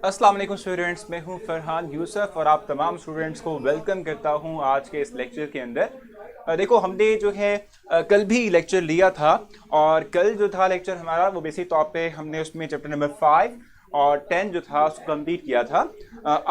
अस्सलाम वालेकुम स्टूडेंट्स, मैं हूं फरहान यूसुफ और आप तमाम स्टूडेंट्स को वेलकम करता हूं आज के इस लेक्चर के अंदर। देखो, हमने जो है कल भी लेक्चर लिया था और कल जो था लेक्चर हमारा वो बेसिक तौर पे हमने उसमें चैप्टर नंबर 5 और 10 जो था उसको कंप्लीट किया था।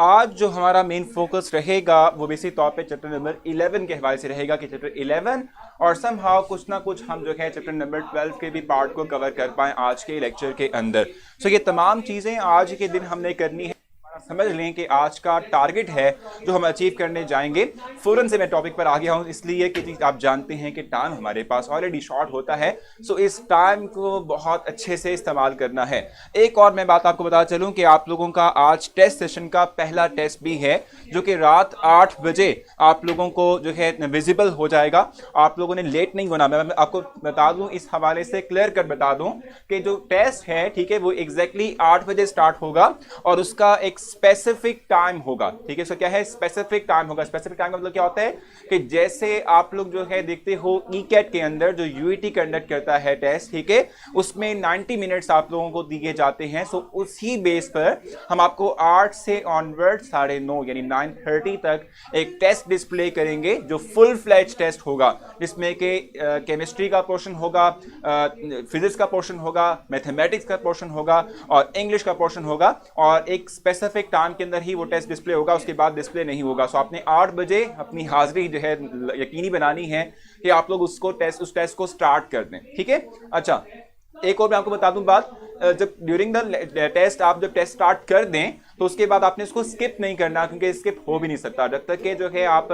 आज जो हमारा मेन फोकस रहेगा वो बेसिक तौर पे चैप्टर नंबर 11 के हवाले से रहेगा कि चैप्टर 11 और समहाउ कुछ ना कुछ हम जो है चैप्टर नंबर 12 के भी पार्ट को कवर कर पाएँ आज के लेक्चर के अंदर। सो ये तमाम चीज़ें आज के दिन हमने करनी है। समझ लें कि आज का टारगेट है जो हम अचीव करने जाएंगे। फौरन से मैं टॉपिक पर आ गया हूं इसलिए कि आप जानते हैं कि टाइम हमारे पास ऑलरेडी शॉर्ट होता है। सो इस टाइम को बहुत अच्छे से इस्तेमाल करना है। एक और मैं बात आपको बता चलूं कि आप लोगों का आज टेस्ट सेशन का पहला टेस्ट भी है जो कि रात 8 बजे आप लोगों को जो है विजिबल हो जाएगा। आप लोगों ने लेट नहीं होना। मैं आपको बता दूं, इस हवाले से क्लियर कर बता दूं कि जो टेस्ट है, ठीक है, वो एग्जैक्टली 8 बजे स्टार्ट होगा और उसका एक स्पेसिफिक टाइम होगा। ठीक है, सो क्या है स्पेसिफिक टाइम होगा? स्पेसिफिक टाइम का मतलब क्या होता है कि जैसे आप लोग जो है देखते हो ईकेट के अंदर जो यूईटी कंडक्ट करता है टेस्ट, ठीक है, उसमें 90 मिनट्स आप लोगों को दिए जाते हैं। सो उसी बेस पर हम आपको 8 से ऑनवर्ड 9:30 यानी 9:30 तक एक टेस्ट डिस्प्ले करेंगे जो फुल फ्लैज टेस्ट होगा, जिसमें कि केमिस्ट्री का पोर्शन होगा, फिजिक्स का पोर्शन होगा, मैथमेटिक्स का पोर्शन होगा और इंग्लिश का पोर्शन होगा और एक स्पेसिफिक टाइम के अंदर ही वो टेस्ट डिस्प्ले होगा, उसके बाद डिस्प्ले नहीं होगा। सो आपने 8 बजे अपनी हाजिरी जो है यकीनी बनानी है कि आप लोग उस टेस्ट को स्टार्ट कर दें। ठीक है, अच्छा, एक और मैं आपको बता दूं बात, जब ड्यूरिंग द टेस्ट आप जब टेस्ट स्टार्ट कर दें तो उसके बाद आपने उसको स्किप नहीं करना, क्योंकि स्किप हो भी नहीं सकता जब तक कि जो है आप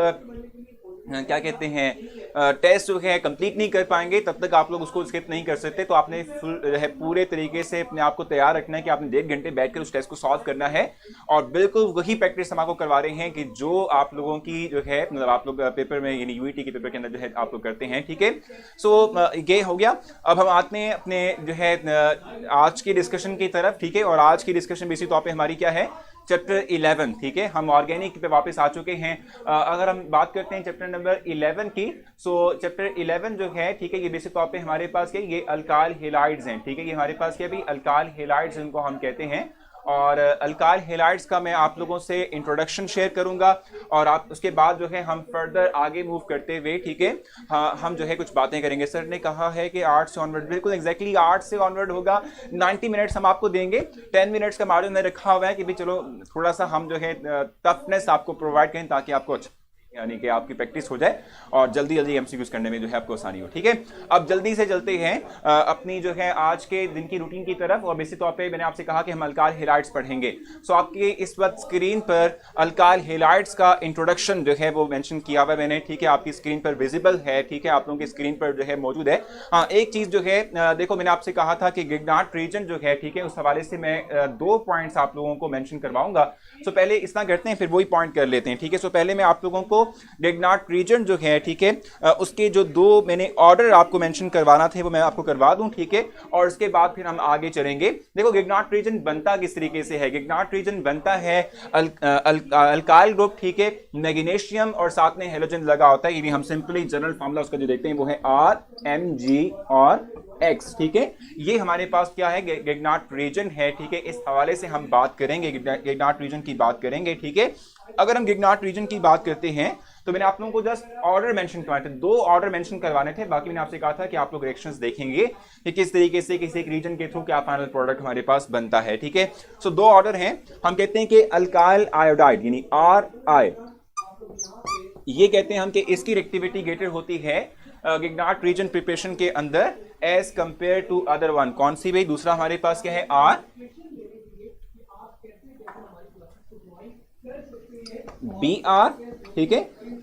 क्या कहते हैं टेस्ट जो है कंप्लीट नहीं कर पाएंगे, तब तक आप लोग उसको स्किप नहीं कर सकते। तो आपने पूरे तरीके से अपने आप को तैयार रखना है कि आपने 1.5 घंटे बैठकर उस टेस्ट को सॉल्व करना है और बिल्कुल वही प्रैक्टिस हम आपको करवा रहे हैं कि जो आप लोगों की जो है मतलब आप लोग पेपर में यानी यूईटी के पेपर के अंदर जो है आप लोग करते हैं। ठीक है, सो ये हो गया। अब हम आते हैं अपने जो है आज की डिस्कशन की तरफ। ठीक है, और आज की डिस्कशन बेसिक तौर पे हमारी क्या है, चैप्टर 11। ठीक है, हम ऑर्गेनिक पे वापस आ चुके हैं। अगर हम बात करते हैं चैप्टर नंबर 11 की, सो चैप्टर 11 जो है, ठीक है, ये बेसिक तौर पे हमारे पास क्या, ये अल्काइल हैलाइड्स हैं। ठीक है, ये हमारे पास क्या भी अल्काइल हैलाइड्स इनको हम कहते हैं और अल्काइल हैलाइड्स का मैं आप लोगों से इंट्रोडक्शन शेयर करूंगा और आप उसके बाद जो है हम फर्दर आगे मूव करते हुए, ठीक है, हाँ, हम जो है कुछ बातें करेंगे। सर ने कहा है कि 8 से ऑनवर्ड, बिल्कुल एग्जैक्टली 8 से ऑनवर्ड होगा। 90 मिनट्स हम आपको देंगे। 10 मिनट्स का मार्जिन में रखा हुआ है कि भाई चलो थोड़ा सा हम जो है टफनेस आपको प्रोवाइड करें ताकि आपको अच्छा यानी कि आपकी प्रैक्टिस हो जाए और जल्दी जल्दी एमसीक्यूज करने में जो है आपको आसानी हो। ठीक है, अब जल्दी से चलते हैं अपनी जो है आज के दिन की रूटीन की तरफ। और बेसिक तौर पे मैंने आपसे कहा कि हम अल्काइल हैलाइड्स पढ़ेंगे। सो आपके इस वक्त स्क्रीन पर अल्काइल हैलाइड्स का इंट्रोडक्शन जो है वो मेंशन किया हुआ है मैंने। ठीक है, आपकी स्क्रीन पर विजिबल है। ठीक है, आप लोगों की स्क्रीन पर जो है मौजूद है। हाँ, एक चीज जो है देखो, मैंने आपसे कहा था कि गिगनार्ड रीजन जो है, ठीक है, उस हवाले से मैं 2 पॉइंट्स आप लोगों को मेंशन करवाऊंगा। सो पहले इतना करते हैं, फिर वही पॉइंट कर लेते हैं। ठीक है, सो पहले मैं आप लोगों को गिगनार्ड रीजन जो है, ठीक है, उसके जो 2 मैंने ऑर्डर आपको मेंशन करवाना थे वो मैं आपको करवा दूं। ठीक है, और उसके बाद फिर हम आगे चलेंगे। देखो, गिगनार्ड रीजन बनता किस तरीके से है। गिगनार्ड रीजन बनता है अल्काइल ग्रुप, ठीक है, मैग्नीशियम और साथ में हेलोजन लगा होता है। ये हम सिंपली जनरल फार्मूला उसका जो देखते हैं वो है RMG और X। ठीक है, ये हमारे पास क्या है, गिगनार्ड रीजन है। ठीक है, इस हवाले से हम बात करेंगे, गिगनार्ड रीजन की बात करेंगे। ठीक है, अगर हम गिगनार्ड रीजन की बात करते हैं तो मैंने आप लोगों को जस्ट ऑर्डर मेंशन करवाए थे, 2 ऑर्डर मेंशन करवाने थे। बाकी मैंने आपसे कहा था कि आप लोग रिएक्शंस देखेंगे कि किस तरीके से किसी एक रीजन के थ्रू क्या फाइनल प्रोडक्ट हमारे पास बनता है। ठीक है, सो 2 ऑर्डर हैं। हम कहते हैं कि अल्काइल आयोडाइड यानी RI, ये कहते हैं हम कि इसकी रिएक्टिविटी ग्रेटर होती है गिगनार्ड रीजन प्रिपरेशन के अंदर as compare to other one. कौन सी भाई? दूसरा हमारे पास क्या है, BR। ठीक है,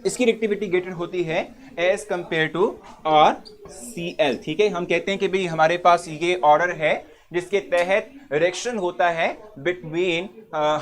इसकी रिएक्टिविटी ग्रेटर होती है एज कंपेयर टू RCl। ठीक है, हम कहते हैं कि भाई हमारे पास ये ऑर्डर है जिसके तहत रिएक्शन होता है बिटवीन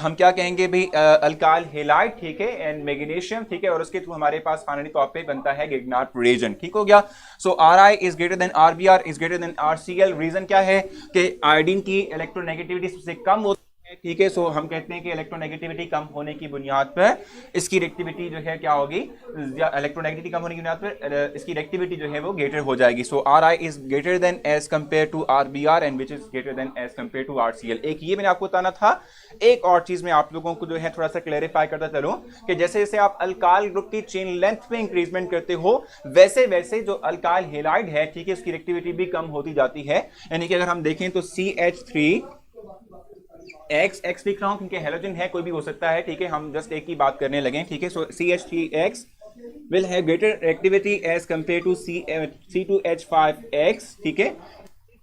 हम क्या कहेंगे भाई अल्काइल हैलाइड, ठीक है, एंड मैग्नीशियम। ठीक है, और उसके थ्रू हमारे पास फाइनली तौर पे बनता है गिगनार्ड रीजन। ठीक हो गया। So RI is greater than RBR is greater than RCl। Reason क्या है कि आयोडीन की इलेक्ट्रोनेगेटिविटी सबसे कम होती है, ठीक है। सो हम कहते हैं कि इलेक्ट्रोनेगेटिविटी कम होने की बुनियाद पर इसकी रिएक्टिविटी जो है क्या होगी, इलेक्ट्रोनेगेटिविटी कम होने की बुनियाद पर इसकी रिएक्टिविटी जो है वो ग्रेटर हो जाएगी। So R I is greater than as compare to R B R and which is greater than as compare to R C L. एक ये मैंने आपको बताना था। एक और चीज मैं आप लोगों को जो है थोड़ा सा क्लैरिफाई करता चलूं कि जैसे जैसे आप अल्काइल ग्रुप की चेन लेंथ में इंक्रीजमेंट करते हो वैसे वैसे जो अल्काइल हैलाइड है, ठीक है, उसकी रिएक्टिविटी भी कम होती जाती है। यानी कि अगर हम देखें तो CH3X लिख रहा हूं क्योंकि हेलोजन है, कोई भी हो सकता है, ठीक है, हम जस्ट एक ही बात करने लगे, ठीक है। So CH3X will have greater reactivity as compare to C2H5X, ठीक है,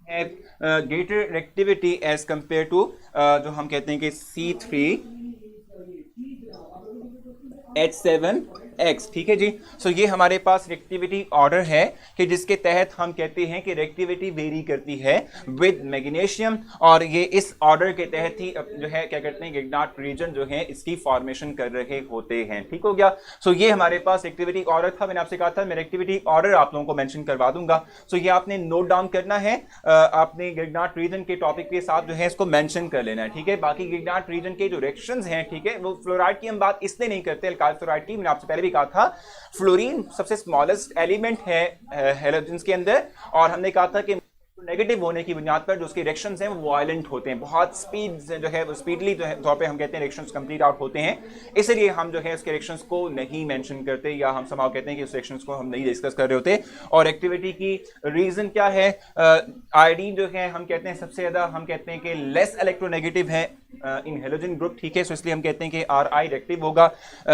have greater reactivity as compare to जो हम कहते हैं कि C3H7X, ठीक है जी। सो ये हमारे पास रिएक्टिविटी ऑर्डर है कि जिसके तहत हम कहते हैं कि रिएक्टिविटी वेरी करती है विद मैग्नीशियम, और ये इस ऑर्डर के तहत ही जो है क्या करते हैं, गिग्नार्ड रीजन जो है इसकी फॉर्मेशन कर रहे होते हैं, ठीक हो गया। सो ये हमारे पास रिएक्टिविटी ऑर्डर था। मैंने आपसे कहा था मैं रिएक्टिविटी ऑर्डर आप लोगों को मेंशन करवा दूंगा। सो ये आपने नोट डाउन करना है, आपने गिग्नार्ड रीजन के टॉपिक के साथ जो है इसको मेंशन कर लेना है, ठीक है। बाकी गिग्नार्ड रीजन के जो रिएक्शंस हैं, ठीक है, वो फ्लोराइड की हम बात इसलिए नहीं करते, अल्काइल फ्लोराइड की। मैंने आपसे पहले भी कहा था फ्लोरीन सबसे स्मॉलेस्ट एलिमेंट है हैलोजेंस के अंदर, और हमने कहा था कि नेगेटिव होने की बुनियाद पर जो उसके रिएक्शंस हैं वो वायलेंट होते हैं, बहुत स्पीड जो है वो स्पीडली जो है तौर पे हम कहते हैं रिएक्शंस कंप्लीट आउट होते हैं। इसलिए हम जो है उसके रिएक्शंस को नहीं मेंशन करते, या हम समाव कहते हैं कि उस रिएक्शंस को हम नहीं डिस्कस कर रहे होते। और एक्टिविटी की रीजन क्या है, आयोडीन जो है हम कहते हैं सबसे ज्यादा हम कहते हैं कि लेस इलेक्ट्रोनेगेटिव है इन हेलोजन ग्रुप, ठीक है। सो इसलिए हम कहते हैं कि आर आई रिएक्टिव होगा।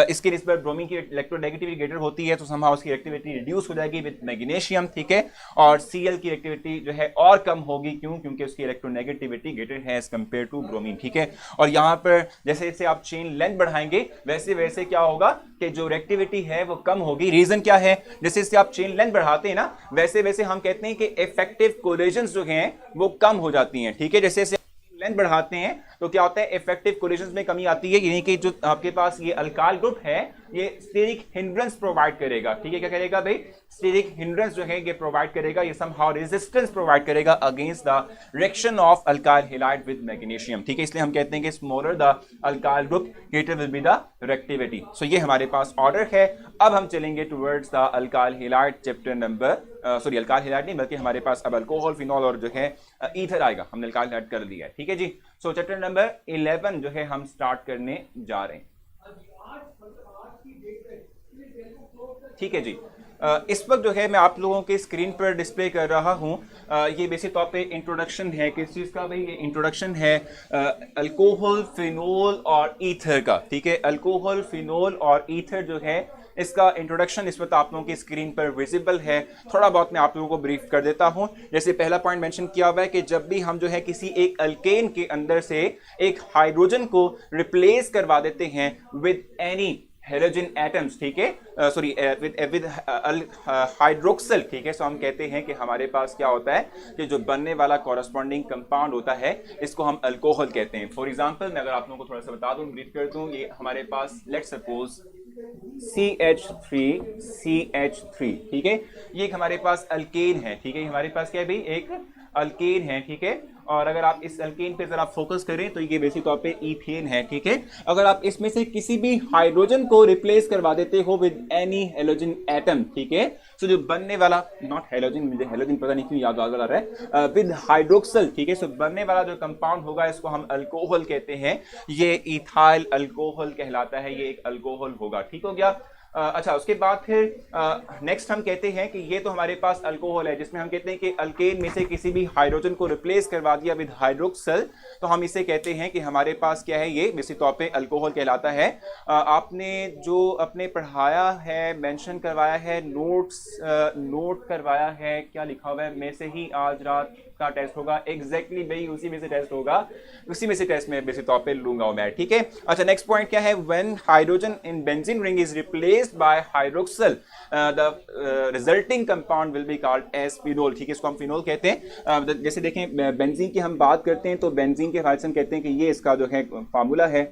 इसके निस्बत ब्रोमीन की इलेक्ट्रोनेगेटिविटी ग्रेटर होती है, तो समाव उसकी रिएक्टिविटी रिड्यूस हो जाएगी विद मैग्नीशियम, ठीक है। और सीएल की रिएक्टिविटी जो है और कम होगी, क्यों, क्योंकि उसकी इलेक्ट्रोनेगेटिविटी ग्रेटर है एज कंपेयर टू ब्रोमीन, ठीक है। और यहां पर जैसे जैसे आप चेन लेंथ बढ़ाएंगे वैसे वैसे क्या होगा कि जो रिएक्टिविटी है वो कम होगी। रीजन क्या है, जैसे जैसे आप चेन लेंथ बढ़ाते हैं ना वैसे वैसे हम कहते हैं कि इफेक्टिव कोलिजन्स जो हैं वो कम हो जाती हैं, ठीक है। जैसे जैसे लेंथ बढ़ाते हैं तो क्या होता है, इफेक्टिव कोलिजन्स में कमी आती है, यानी कि जो आपके पास ये अल्काइल ग्रुप है ये स्टेरिक हिंड्रेंस प्रोवाइड करेगा, ठीक है। क्या करेगा भाई, स्टेरिक हिंड्रेंस जो है ये प्रोवाइड करेगा, ये समहाउ रेजिस्टेंस प्रोवाइड करेगा against the reaction of alkyl halide with magnesium, ठीक है। इसलिए हम कहते हैं कि smaller the alkyl group greater will be the reactivity. So ये हमारे पास ऑर्डर है। अब हम चलेंगे towards the alkyl halide chapter number alkyl halide नहीं बल्कि हमारे पास अब अल्कोहल, फिनॉल और जो है ईथर आएगा। हमने अल्काइल हैलाइड कर लिया है, ठीक है जी। सो चैप्टर नंबर 11 जो है हम स्टार्ट करने जा रहे हैं, ठीक है जी। इस वक्त जो है मैं आप लोगों के स्क्रीन पर डिस्प्ले कर रहा हूं, ये बेसिक तौर पे इंट्रोडक्शन है, किस चीज़ का भाई, ये इंट्रोडक्शन है अल्कोहल, फिनोल और ईथर का, ठीक है। अल्कोहल, फिनोल और ईथर जो है इसका इंट्रोडक्शन इस वक्त आप लोगों की स्क्रीन पर विजिबल है। थोड़ा बहुत मैं आप लोगों को ब्रीफ कर देता हूं। जैसे पहला पॉइंट मेंशन किया हुआ है कि जब भी हम जो है किसी एक अल्केन के अंदर से एक हाइड्रोजन को रिप्लेस करवा देते हैं विद एनी हेलोजन एटम्स, ठीक है, सॉरी विद हाइड्रोक्सिल, ठीक है। सो हम कहते हैं कि हमारे पास क्या होता है कि जो बनने वाला कॉरस्पॉन्डिंग कंपाउंड होता है इसको हम अल्कोहल कहते हैं। फॉर एग्जांपल मैं अगर आप लोगों को थोड़ा सा बता दूं, ब्रीफ कर दूं, ये हमारे पास लेट्स सपोज CH3, ठीक है, ये एक हमारे पास अल्केन है, ठीक है। हमारे पास क्या है भाई, एक अल्केन है, ठीक है। और अगर आप इस अल्केन पे जरा फोकस करें तो ये बेसिक तौर पे इथेन है, ठीक है। अगर आप इसमें से किसी भी हाइड्रोजन को रिप्लेस करवा देते हो विद एनी हेलोजन एटम, ठीक है, सो जो बनने वाला, नॉट हेलोजन, मुझे हेलोजन पता नहीं क्यों याद आ रहा है, विद हाइड्रोक्सिल, ठीक है। सो बनने वाला जो कंपाउंड होगा इसको हम अल्कोहल कहते हैं। ये इथाइल अल्कोहल कहलाता है, ये एक अल्कोहल होगा, ठीक हो गया। अच्छा, उसके बाद फिर नेक्स्ट हम कहते हैं कि ये तो हमारे पास अल्कोहल है जिसमें हम कहते हैं कि अल्केन में से किसी भी हाइड्रोजन को रिप्लेस करवा दिया विद हाइड्रोक्सिल, तो हम इसे कहते हैं कि हमारे पास क्या है, ये बेसिक तौर पे अल्कोहल कहलाता है। आपने जो अपने पढ़ाया है, मेंशन करवाया है, नोट करवाया है, क्या लिखा हुआ है, में से ही आज रात का टेस्ट होगा, एग्जैक्टली भाई उसी में से टेस्ट होगा, उसी में से टेस्ट में बेसिक तौर पे लूंगा मैं, ठीक है। अच्छा, नेक्स्ट पॉइंट क्या है, when hydrogen in benzene ring is replaced by hydroxyl the resulting compound will be called as phenol, ठीक है, इसको हम फिनोल कहते हैं। जैसे देखें बेंजीन की हम बात करते हैं तो बेंजीन के हवाले से हम कहते हैं कि ये इसका जो है फार्मूला है,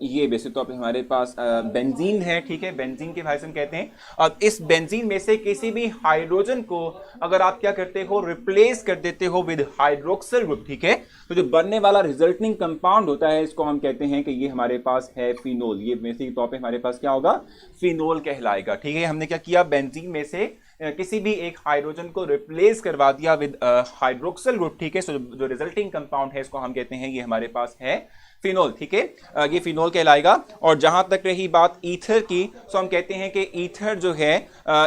ये बेसिक तौर पे हमारे पास बेंजीन है, ठीक है, बेंजीन के भाई से हम कहते हैं। अब इस बेंजीन में से किसी भी हाइड्रोजन को अगर आप क्या करते हो, रिप्लेस कर देते हो विद हाइड्रोक्सिल ग्रुप, ठीक है, तो जो बनने वाला रिजल्टिंग कंपाउंड होता है इसको हम कहते हैं कि ये हमारे पास है फिनोल। ये बेसिक तौर पे हमारे पास क्या होगा, फिनोल कहलाएगा, ठीक है। हमने क्या किया, बेंजीन में से किसी भी एक हाइड्रोजन को रिप्लेस करवा दिया विद हाइड्रोक्सिल ग्रुप, ठीक है। सो जो रिजल्टिंग कंपाउंड है इसको हम कहते हैं ये हमारे पास है फिनोल, ठीक है, ये फिनोल कहलाएगा। और जहां तक रही बात ईथर की, तो हम कहते हैं कि ईथर जो है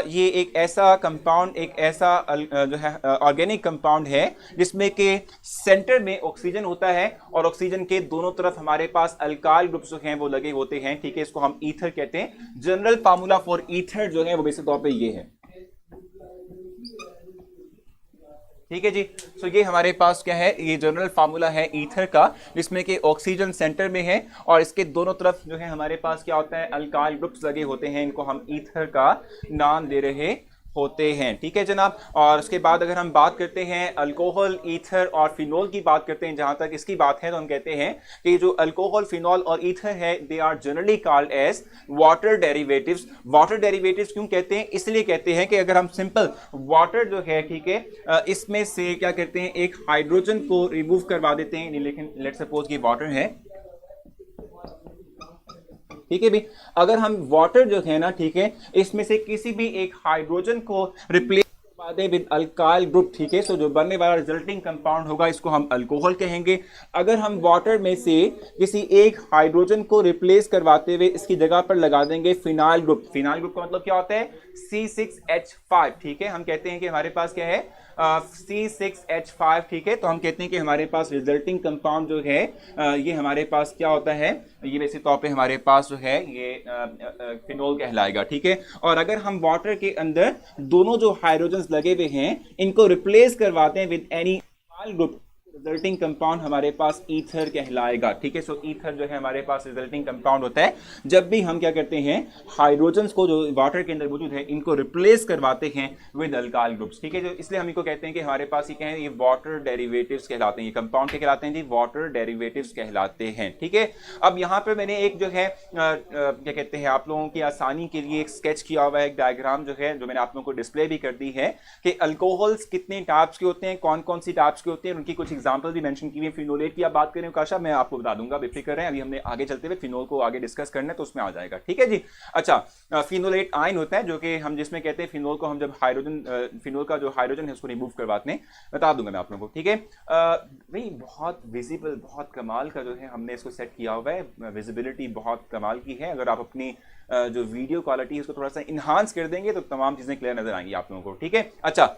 ये एक ऐसा कंपाउंड, एक ऐसा जो है ऑर्गेनिक कंपाउंड है जिसमें के सेंटर में ऑक्सीजन होता है और ऑक्सीजन के दोनों तरफ हमारे पास अल्काइल ग्रुप्स जो हैं वो लगे होते हैं, ठीक है। इसको हम ईथर कहते हैं। जनरल फार्मूला फॉर ईथर जो है वो बेसिक तौर पे ये है, ठीक है जी। सो ये हमारे पास क्या है, ये जनरल फार्मूला है ईथर का, जिसमें कि ऑक्सीजन सेंटर में है और इसके दोनों तरफ जो है हमारे पास क्या होता है, अल्काइल ग्रुप्स लगे होते हैं। इनको हम ईथर का नाम दे रहे होते हैं, ठीक है जनाब। और उसके बाद अगर हम बात करते हैं अल्कोहल, ईथर और फिनोल की बात करते हैं, जहां तक इसकी बात है तो हम कहते हैं कि जो अल्कोहल, फिनोल और ईथर है they are generally called as water derivatives. Water derivatives क्यों कहते हैं, इसलिए कहते हैं कि अगर हम सिंपल वाटर जो है, ठीक है, इसमें से क्या करते हैं, एक हाइड्रोजन को रिमूव करवा देते हैं, लेकिन लेट्स सपोज ये वाटर है, ठीक है भी। अगर हम वाटर जो है ना, ठीक है, इसमें से किसी भी एक हाइड्रोजन को रिप्लेस करवा दें विद अल्काइल ग्रुप, ठीक है, सो जो बनने वाला रिजल्टिंग कंपाउंड होगा इसको हम अल्कोहल कहेंगे। अगर हम वाटर में से किसी एक हाइड्रोजन को रिप्लेस करवाते हुए इसकी जगह पर लगा देंगे फिनाइल ग्रुप, फिनाइल ग्रुप का मतलब क्या होता है, C6H5, ठीक है, हम कहते हैं कि हमारे पास क्या है, C6H5, ठीक है। तो हम कहते हैं कि हमारे पास रिजल्टिंग कंपाउंड जो है ये हमारे पास क्या होता है, ये वैसे तौर पे हमारे पास जो है ये फिनोल कहलाएगा, ठीक है। और अगर हम वाटर के अंदर दोनों जो हाइड्रोजन्स लगे हुए हैं इनको रिप्लेस करवाते हैं with any group, resulting compound हमारे पास ईथर कहलाएगा, ठीक है। सो ईथर जो है हमारे पास रिजल्टिंग कंपाउंड होता है जब भी हम क्या करते हैं, हाइड्रोजन्स को जो वाटर के अंदर मौजूद है इनको रिप्लेस करवाते हैं विद अल्काइल ग्रुप्स, ठीक है। जो इसलिए हम इनको कहते हैं कि हमारे पास ये क्या है, ये वाटर डेरिवेटिव्स कहलाते हैं, ये कंपाउंड क्या कहलाते हैं जी, वाटर डेरिवेटिव्स कहलाते हैं, ठीक है। अब यहाँ पर मैंने एक जो है क्या कहते हैं, आप लोगों की आसानी के लिए एक स्केच किया हुआ है, एक डायग्राम जो है जो मैंने आप लोगों को डिस्प्ले भी कर दी है कि अल्कोहल्स कितने टाइप्स के होते हैं, कौन कौन सी टाइप्स के होते हैं, उनकी कुछ एग्जांपल भी मेंशन की हुई है। फिनोलेट की आप बात करें काशा, मैं आपको बता दूंगा, बेफिक्र रहें, अभी हमने आगे चलते हुए फिनोल को आगे डिस्कस करना है तो उसमें आ जाएगा, ठीक है जी। अच्छा, फिनोलेट आयन होता है जो कि हम जिसमें कहते हैं फिनोल को हम जब हाइड्रोजन, फिनोल का जो हाइड्रोजन है उसको रिमूव करवाते हैं, बता दूंगा मैं आप लोगों को, ठीक है। भाई बहुत विजिबल, बहुत कमाल का जो है हमने इसको सेट किया हुआ है, विजिबिलिटी बहुत कमाल की है। अगर आप अपनी जो वीडियो क्वालिटी है उसको थोड़ा सा इन्हांस कर देंगे तो तमाम चीजें क्लियर नजर आएंगी आप लोगों को, ठीक है। अच्छा,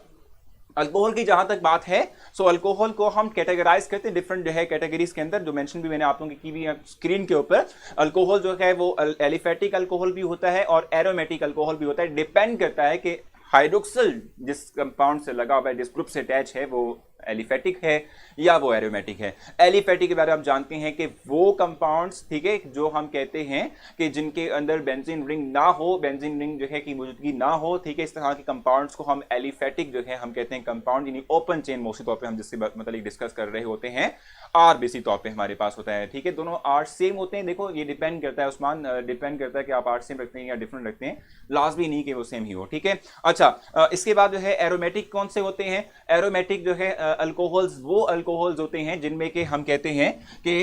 अल्कोहल की जहां तक बात है, सो अल्कोहल को हम कैटेगराइज करते हैं डिफरेंट जो है कैटेगरीज के अंदर, जो मेंशन भी मैंने आप लोगों की हुई स्क्रीन के ऊपर। अल्कोहल जो है वो एलिफेटिक अल्कोहल भी होता है और एरोमेटिक अल्कोहल भी होता है, डिपेंड करता है कि हाइड्रोक्सिल जिस कंपाउंड से लगा हुआ है, जिस ग्रुप से अटैच है, वो एलिफेटिक है या वो एरोमेटिक है। एलिफेटिक के बारे में आप जानते हैं कि वो कंपाउंड्स, ठीक है, जो हम कहते हैं कि जिनके अंदर बेंजीन रिंग ना हो, बेंजीन रिंग जो है की मौजूदगी ना हो, ठीक है, इस तरह के कंपाउंड्स को हम एलिफेटिक जो है हम कहते हैं कंपाउंड, यानी ओपन चेन मोस्टली तौर पे हम जिससे मतलब डिस्कस कर रहे होते हैं। आर बेसिक तौर पे हमारे पास होता है, ठीक है, दोनों आर सेम होते हैं। देखो ये डिपेंड करता है उस्मान, डिपेंड करता है कि आप आर सेम रखते हैं या डिफरेंट रखते हैं, लाजमी नहीं कि वो सेम ही हो, ठीक है। अच्छा, इसके बाद जो है एरोमेटिक कौन से होते हैं, एरोमेटिक जो है अल्कोहल्स वो अल्कोहल्स होते हैं जिनमें के हम कहते हैं कि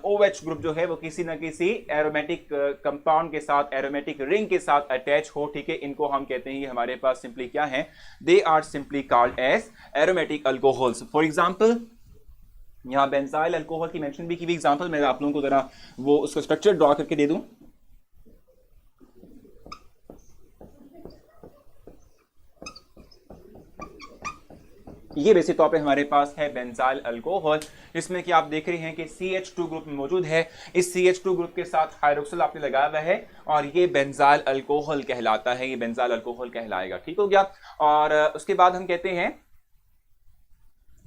OH ग्रुप जो है वो किसी ना किसी एरोमेटिक कंपाउंड के साथ, एरोमेटिक रिंग के साथ अटैच हो, ठीक है। इनको हम कहते हैं, ये हमारे पास सिंपली क्या है, they are simply called as aromatic alcohols. For example यहां बेंजाइल अल्कोहल की मेंशन भी की हुई एग्जांपल, मैं आप लोगों को जरा वो उसका स्ट्रक्चर ड्रॉ करके दे दूं। ये बेसिक तौर पे हमारे पास है बेंजाइल अल्कोहल, जिसमें कि आप देख रहे हैं कि CH2 ग्रुप मौजूद है। इस CH2 ग्रुप के साथ हाइड्रोक्सिल आपने लगाया हुआ है और ये बेंजाइल अल्कोहल कहलाता है, ये बेंजाइल अल्कोहल कहलाएगा, ठीक हो गया। और उसके बाद हम कहते हैं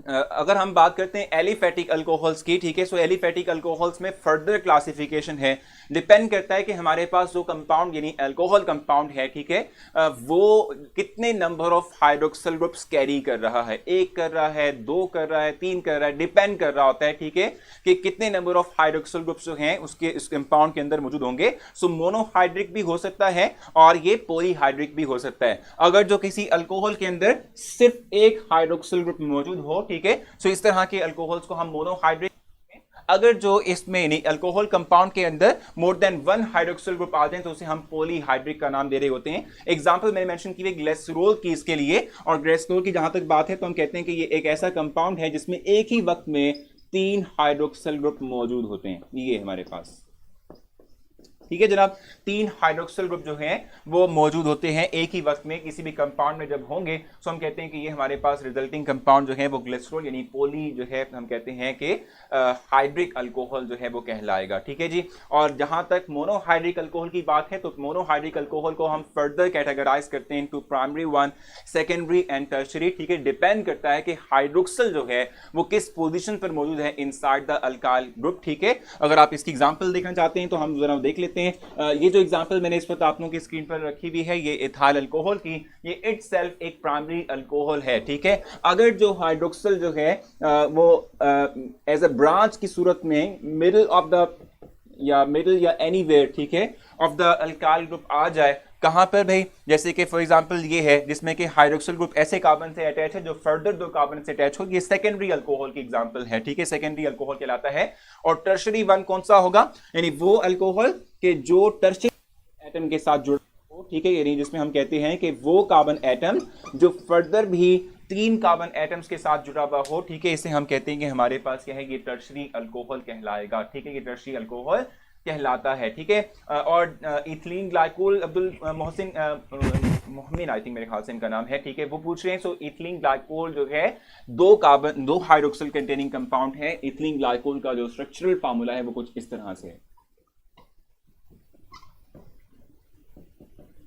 अगर हम बात करते हैं एलिफेटिक अल्कोहल्स की, ठीक है, सो एलिफेटिक अल्कोहल्स में फर्दर क्लासिफिकेशन है, डिपेंड करता है कि हमारे पास जो कंपाउंड यानी अल्कोहल कंपाउंड है, ठीक है, वो कितने number of hydroxyl groups carry कर रहा है, एक कर रहा है, दो कर रहा है, तीन कर रहा है, डिपेंड कर रहा होता है, ठीक है, कि कितने नंबर ऑफ हाइड्रोक्सिल ग्रुप्स जो हैं उसके इस कंपाउंड के अंदर मौजूद होंगे। सो मोनोहाइड्रिक भी हो सकता है और ये पॉलीहाइड्रिक भी हो सकता है। अगर जो किसी अल्कोहल के अंदर सिर्फ एक हाइड्रोक्सिल ग्रुप मौजूद हो, ठीक है, सो इस तरह के अल्कोहल्स को हम मोनोहाइड्रिक। अगर जो इसमें अल्कोहल कंपाउंड के अंदर more than one hydroxyl group आ जाए तो उसे हम पॉलीहाइड्रिक का नाम दे रहे होते हैं। एग्जांपल मैंने मेंशन की है ग्लिसरॉल की इसके लिए, और ग्लिसरॉल की जहां तक बात है तो हम कहते हैं कि ये एक ऐसा कंपाउंड है जिसमें एक ही वक्त में 3 हाइड्रोक्सिल ग्रुप मौजूद होते हैं। ये हमारे पास, ठीक है जनाब, 3 हाइड्रोक्सिल ग्रुप जो हैं वो मौजूद होते हैं एक ही वक्त में किसी भी कंपाउंड में जब होंगे, तो हम कहते हैं कि ये हमारे पास रिजल्टिंग कंपाउंड जो है वो ग्लिसरॉल यानी पॉली जो है हम कहते हैं कि हाइड्रिक अल्कोहल जो है वो कहलाएगा, ठीक है जी। और जहां तक मोनोहाइड्रिक अल्कोहल की बात है तो मोनोहाइड्रिक अल्कोहल को हम फर्दर कैटेगराइज करते हैं into primary one, secondary and tertiary, ठीक है, डिपेंड करता है कि हाइड्रोक्सिल जो है वो किस पोजीशन पर मौजूद है इनसाइड द अल्काइल ग्रुप, ठीक है। अगर आप इसकी एग्जांपल देखना चाहते हैं तो हम जरा देख लेते हैं। ये जो एग्जांपल मैंने इस वक्त आप लोगों की स्क्रीन पर रखी हुई है ये इथाइल अल्कोहल की, ये इटसेल्फ एक प्राइमरी अल्कोहल है, ठीक है। अगर जो हाइड्रोक्सिल जो है वो एज अ ब्रांच की सूरत में मिडिल ऑफ द या एनीवेयर, ठीक है, ऑफ द अल्काइल ग्रुप आ जाए, कहां पर भाई, जैसे कि फॉर एग्जांपल ये है जिसमें कि हाइड्रोक्सिल ग्रुप ऐसे कार्बन से अटैच है जो फर्दर 2 कार्बन से अटैच हो, ये सेकेंडरी अल्कोहल की एग्जांपल है, ठीक है, सेकेंडरी अल्कोहल कहलाता है। और टर्शरी वन कौन सा होगा, यानी वो अल्कोहल के जो टर्शरी एटम के साथ जुड़ा हो, ठीक है, यानी जिसमें हम कहते हैं कि वो कार्बन एटम जो फर्दर भी 3 कार्बन एटम्स के साथ जुड़ा हुआ हो, ठीक है, इसे हम कहते हैं कि हमारे पास क्या है, ये टर्शरी अल्कोहल कहलाएगा, ठीक है, ये टर्शरी अल्कोहल कहलाता है, ठीक है। और ethylene glycol, Abdul Mohsin Momin I think मेरे ख्याल से इनका नाम है, ठीक है, वो पूछ रहे हैं। सो इथिलीन ग्लाइकोल जो है 2 हाइड्रोक्सिल कंटेनिंग कंपाउंड है। इथिलीन ग्लाइकोल का जो स्ट्रक्चरल फार्मूला है वो कुछ इस तरह से है,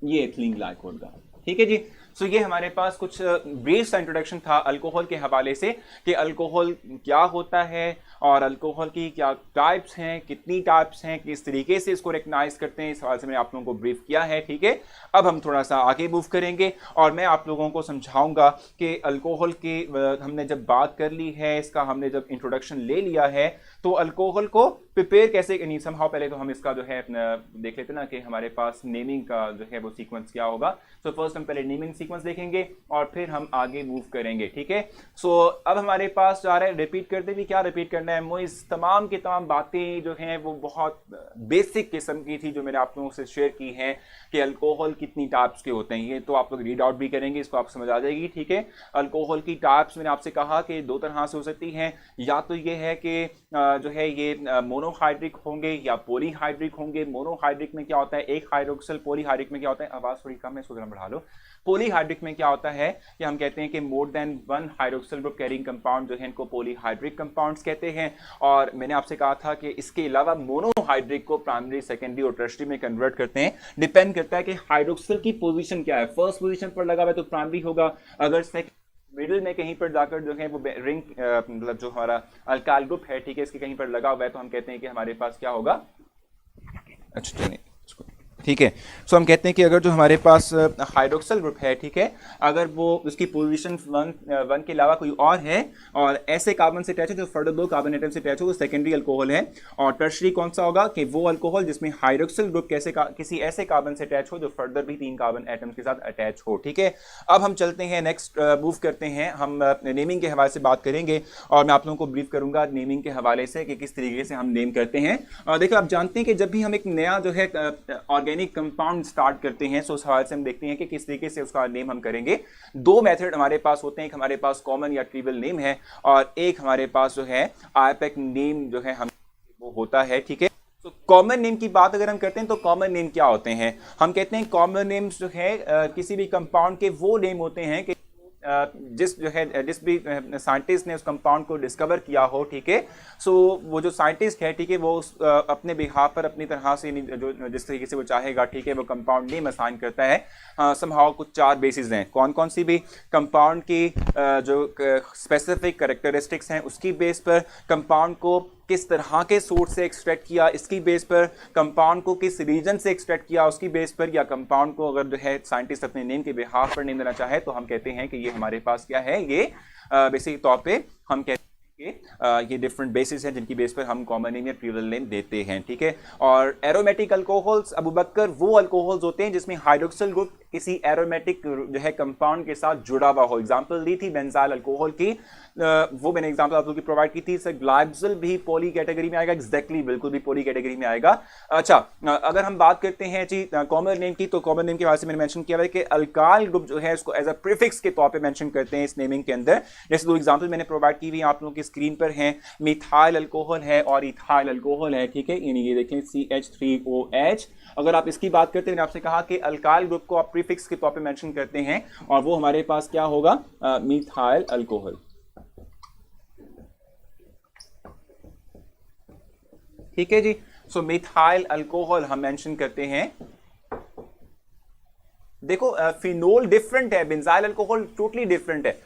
ये इथिलीन ग्लाइकोल का, ठीक है जी। सो ये हमारे पास कुछ ब्रीफ सा इंट्रोडक्शन था अल्कोहल के हवाले से कि अल्कोहल क्या होता है और अल्कोहल की क्या टाइप्स हैं, कितनी टाइप्स हैं, किस तरीके से इसको रिकग्नाइज करते हैं, इस हवाले से मैंने आप लोगों को ब्रीफ किया है, ठीक है। अब हम थोड़ा सा आगे मूव करेंगे और मैं आप लोगों को समझाऊंगा कि अल्कोहल की हमने जब बात कर ली है, इसका हमने जब इंट्रोडक्शन ले लिया है, तो अल्कोहल को प्रिपेयर कैसे करनी, समहाउ पहले तो हम इसका जो है देख लेते ना कि हमारे पास नेमिंग का जो है वो सीक्वेंस क्या होगा। सो फर्स्ट हम पहले नेमिंग सीक्वेंस देखेंगे और फिर हम आगे मूव करेंगे, ठीक है। सो अब हमारे पास जा रहा है, रिपीट करते भी क्या रिपीट करना है, मोइस तमाम की तमाम बातें जो हैं वो बहुत बेसिक किस्म की थी जो मैंने आप लोगों से शेयर की हैं कि अल्कोहल कितनी टाइप्स के होते हैं, ये तो आप लोग रीड आउट भी करेंगे, इसको आप समझ आ जाएगी, ठीक है। अल्कोहल की टाइप्स मैंने आपसे कहा कि 2 तरह से हो सकती हैं, या तो ये है कि जो है ये मोनोहाइड्रिक होंगे या पॉलीहाइड्रिक होंगे। मोनोहाइड्रिक में क्या होता है, एक हाइड्रोक्सिल, पॉलीहाइड्रिक में क्या होता है, आवाज थोड़ी कम है इसको जरा बढ़ा लो। पॉलीहाइड्रिक में क्या होता है कि हम कहते हैं कि more than 1 hydroxyl group carrying compound जो है इनको पॉलीहाइड्रिक कंपाउंड्स कहते हैं। और मैंने आपसे कहा था कि इसके अलावा मोनोहाइड्रिक को प्राइमरी, सेकेंडरी और टर्शरी में कन्वर्ट करते हैं, डिपेंड करता है कि हाइड्रोक्सिल की पोजीशन क्या है। फर्स्ट पोजीशन पर लगा हुआ है तो प्राइमरी होगा, अगर मिडिल में कहीं पर जाकर जो है वो रिंग मतलब जो हमारा अल्काइल ग्रुप है, ठीक है, इसके कहीं पर लगा हुआ है तो हम कहते हैं कि हमारे पास क्या होगा, अच्छा चलिए ठीक है। सो हम कहते हैं कि अगर जो हमारे पास हाइड्रोक्सिल ग्रुप है, ठीक है, अगर वो उसकी पोजीशन 1 के अलावा कोई और है और ऐसे कार्बन से अटैच है जो फर्दर 2 कार्बन एटम से अटैच हो, वो सेकेंडरी अल्कोहल है। और टर्शरी कौन सा होगा कि वो अल्कोहल जिसमें हाइड्रोक्सिल ग्रुप किसी ऐसे कार्बन से अटैच हो जो फर्दर भी 3 कार्बन एटम्स के साथ अटैच हो, ठीक है। अब हम चलते हैं नेक्स्ट मूव करते हैं, हम नेमिंग के हवाले से बात करेंगे और मैं आप लोगों को ब्रीफ करूंगा नेमिंग के हवाले से कि किस तरीके से हम नेम करते हैं। देखो आप जानते हैं कि जब भी हम एक नया जो है ऑर्गेनिक कंपाउंड स्टार्ट करते हैं, सो उस हवाले से हम देखते हैं कि किस तरीके से उसका नेम हम करेंगे। 2 मेथड हमारे पास होते हैं, एक हमारे पास कॉमन या ट्रिवियल नेम है और एक हमारे पास जो है आईपैक नेम जो है हम वो होता है, ठीक है। तो कॉमन नेम की बात अगर हम करते हैं तो कॉमन नेम क्या होते हैं, हम कहते हैं कॉमन नेम्स जो है किसी भी कंपाउंड के वो नेम होते हैं कि जिस जो है जिस भी साइंटिस्ट ने उस कंपाउंड को डिस्कवर किया हो, ठीक है, सो वो जो साइंटिस्ट है, ठीक है, वो अपने बिहाफ पर अपनी तरह से जो जिस तरीके से वो चाहेगा, ठीक है, वो कंपाउंड नेम असाइन करता है। समहाउ कुछ 4 बेसिस हैं, कौन कौन सी भी, कंपाउंड की जो स्पेसिफिक कैरेक्टरिस्टिक्स हैं उसकी बेस पर, कंपाउंड को किस तरह के सोर्स से एक्सट्रैक्ट किया इसकी बेस पर, कंपाउंड को किस रीजन से एक्सट्रैक्ट किया उसकी बेस पर, या कंपाउंड को अगर जो है साइंटिस्ट अपने नेम के बिहाफ पर नेम देना चाहे तो हम कहते हैं कि ये हमारे पास क्या है, ये बेसिक तौर पे हम कहते हैं कि ये डिफरेंट बेसिस हैं जिनकी बेस पर हम कॉमन नेम या प्लूरल नेम देते हैं, ठीक है। और एरोमेटिक अल्कोहल्स अबू बकर वो अल्कोहल्स होते हैं जिसमें हाइड्रोक्सिल ग्रुप किसी एरोमेटिक जो है कंपाउंड के साथ जुड़ा हुआ हो। एग्जांपल दी थी बेंजाइल अल्कोहल की, वो मैंने एग्जांपल आप लोगों की प्रोवाइड की थी। सर ग्लाइकोल भी पॉली कैटेगरी में आएगा, एग्जैक्टली बिल्कुल भी पॉली कैटेगरी में आएगा। अच्छा, अगर हम बात करते हैं जी कॉमन नेम की, तो कॉमन नेम के बारे में मैंने मेंशन किया है कि अल्काइल ग्रुप जो है इसको एज अ प्रीफिक्स के तौर पे मेंशन करते हैं इस नेमिंग के अंदर। जैसे 2 एग्जांपल मैंने प्रोवाइड की हुई आप लोगों की स्क्रीन पर हैं, मिथाइल अल्कोहल है और इथाइल अल्कोहल है, ठीक है, ये देखें CH3OH। अगर आप इसकी बात करते हैं, मैंने आपसे कहा कि अल्काइल ग्रुप को आप प्रीफिक्स के तौर पे मेंशन करते हैं और वो हमारे पास क्या होगा, मिथाइल अल्कोहल, ठीक है जी। सो मिथाइल अल्कोहल हम मेंशन करते हैं। देखो फिनोल डिफरेंट है, बेंजाइल अल्कोहल टोटली डिफरेंट है,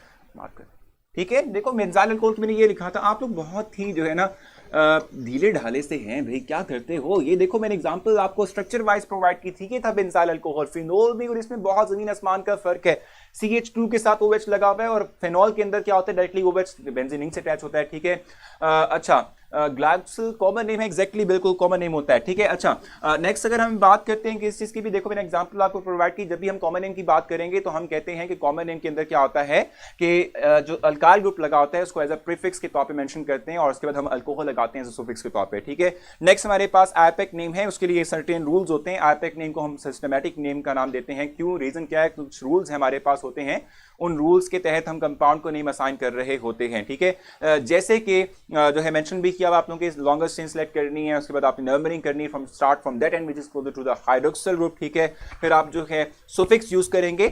ठीक है। देखो बेंजाइल अल्कोहल मैंने ये लिखा था, आप लोग बहुत ही जो है ना ढीले ढाले से हैं भाई, क्या करते हो। ये देखो मैंने एग्जांपल आपको स्ट्रक्चर वाइज प्रोवाइड की थी, ये था बेंजाइल अल्कोहल। फिनोल भी और इसमें बहुत जमीन आसमान का फर्क है। CH2 के साथ OH लगा हुआ है और फिनोल के अंदर क्या होता है, डायरेक्टली OH बेंजीन से अटैच होता है, ठीक है। अच्छा, ग्लाइकोल कॉमन नेम है, एग्जैक्टली बिल्कुल कॉमन नेम होता है, ठीक है। अच्छा, नेक्स्ट अगर हम बात करते हैं कि इस चीज की भी, देखो मैंने एग्जांपल आपको प्रोवाइड की। जब भी हम कॉमन नेम की बात करेंगे तो हम कहते हैं कि कॉमन नेम के अंदर क्या होता है कि जो अल्काइल ग्रुप लगा होता है उसको एज अ प्रीफिक्स के तौर पे मेंशन करते हैं और उसके बाद हम अल्कोहल लगाते हैं एज अ सुफिक्स के तौर पे, ठीक है। नेक्स्ट हमारे पास आईपैक नेम है, उसके लिए सर्टेन रूल्स होते हैं। आईपैक नेम को हम सिस्टमैटिक नेम का नाम देते हैं, क्यों, रीजन क्या है, कुछ रूल्स हमारे पास होते हैं, उन रूल्स के तहत हम कंपाउंड को नेम असाइन कर रहे होते हैं, ठीक है। जैसे कि जो है मेंशन भी किया, आप लोगों के लॉन्गेस्ट चेन सेलेक्ट करनी है, उसके बाद आपने नंबरिंग करनी है from that end which is closer to the hydroxyl group, ठीक है। फिर आप जो है सुफिक्स यूज करेंगे,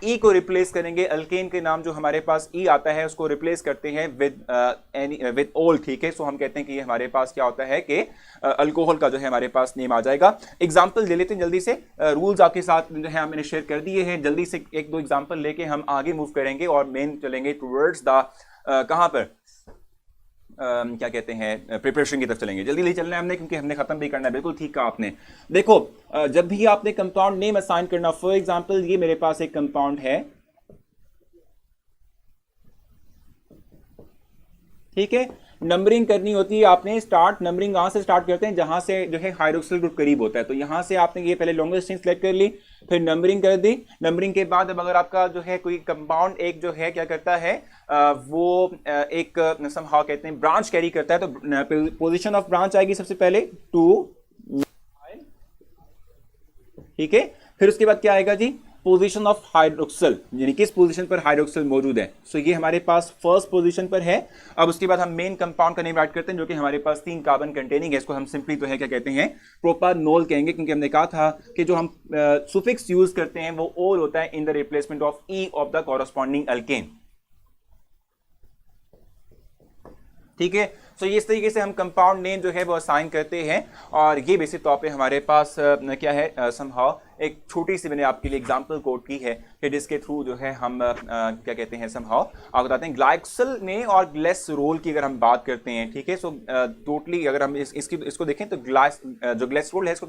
ई को रिप्लेस करेंगे, अल्केन के नाम जो हमारे पास ई आता है उसको रिप्लेस करते हैं विद ओल, ठीक है। सो हम कहते हैं कि ये हमारे पास क्या होता है कि अल्कोहल का जो है हमारे पास नेम आ जाएगा। एग्जाम्पल ले लेते हैं जल्दी से, रूल्स आपके साथ जो है मैंने शेयर कर दिए हैं, जल्दी से 1-2 एग्जाम्पल लेके हम आगे मूव करेंगे और मेन चलेंगे टुवर्ड्स द कहां पर क्या कहते हैं, प्रिपरेशन की तरफ चलेंगे। जल्दी जल्दी चलना है हमने, क्योंकि हमने खत्म भी करना है। बिल्कुल ठीक कहा आपने। देखो जब भी आपने कंपाउंड नेम असाइन करना, फॉर एग्जांपल ये मेरे पास एक कंपाउंड है, ठीक है, नंबरिंग करनी होती है आपने। स्टार्ट नंबरिंग कहां से स्टार्ट करते हैं, जहां से जो है हाइड्रोक्सिल ग्रुप करीब होता है, तो यहां से आपने ये पहले लॉन्गेस्ट चेन सेलेक्ट कर ली, फिर नंबरिंग कर दी। नंबरिंग के बाद अब अगर आपका जो है कोई कंपाउंड एक जो है क्या करता है, वो एक समहाउ कहते हैं ब्रांच कैरी करता है, तो पोजीशन ऑफ ब्रांच आएगी सबसे पहले 2, ठीक है। फिर उसके बाद क्या आएगा जी, पोजीशन ऑफ हाइड्रोक्सिल, यानी किस पोजीशन पर हाइड्रोक्सिल मौजूद है। सो ये हमारे पास फर्स्ट पोजीशन पर है। अब उसके बाद हम मेन कंपाउंड का नेम राइट करते हैं जो कि हमारे पास 3 कार्बन कंटेनिंग है, इसको हम सिंपली तो है क्या कहते हैं, प्रोपानोल कहेंगे, क्योंकि हमने कहा था कि जो हम सुफिक्स यूज करते हैं वो ओल होता है in the replacement of E of the corresponding alkane, ठीक है। सो इस तरीके से हम कंपाउंड नेम जो है वो असाइन करते हैं और ये बेसिक तौर पे हमारे पास क्या है, समहाउ एक छोटी सी मैंने आपके लिए एग्जांपल कोट की है कि जिसके थ्रू जो है हम क्या कहते हैं, समहाउ आप बताते हैं ग्लाइकोल में और ग्लिसरॉल की अगर हम बात करते हैं, ठीक है। सो टोटली अगर हम इसको देखें तो जो ग्लिसरॉल है इसको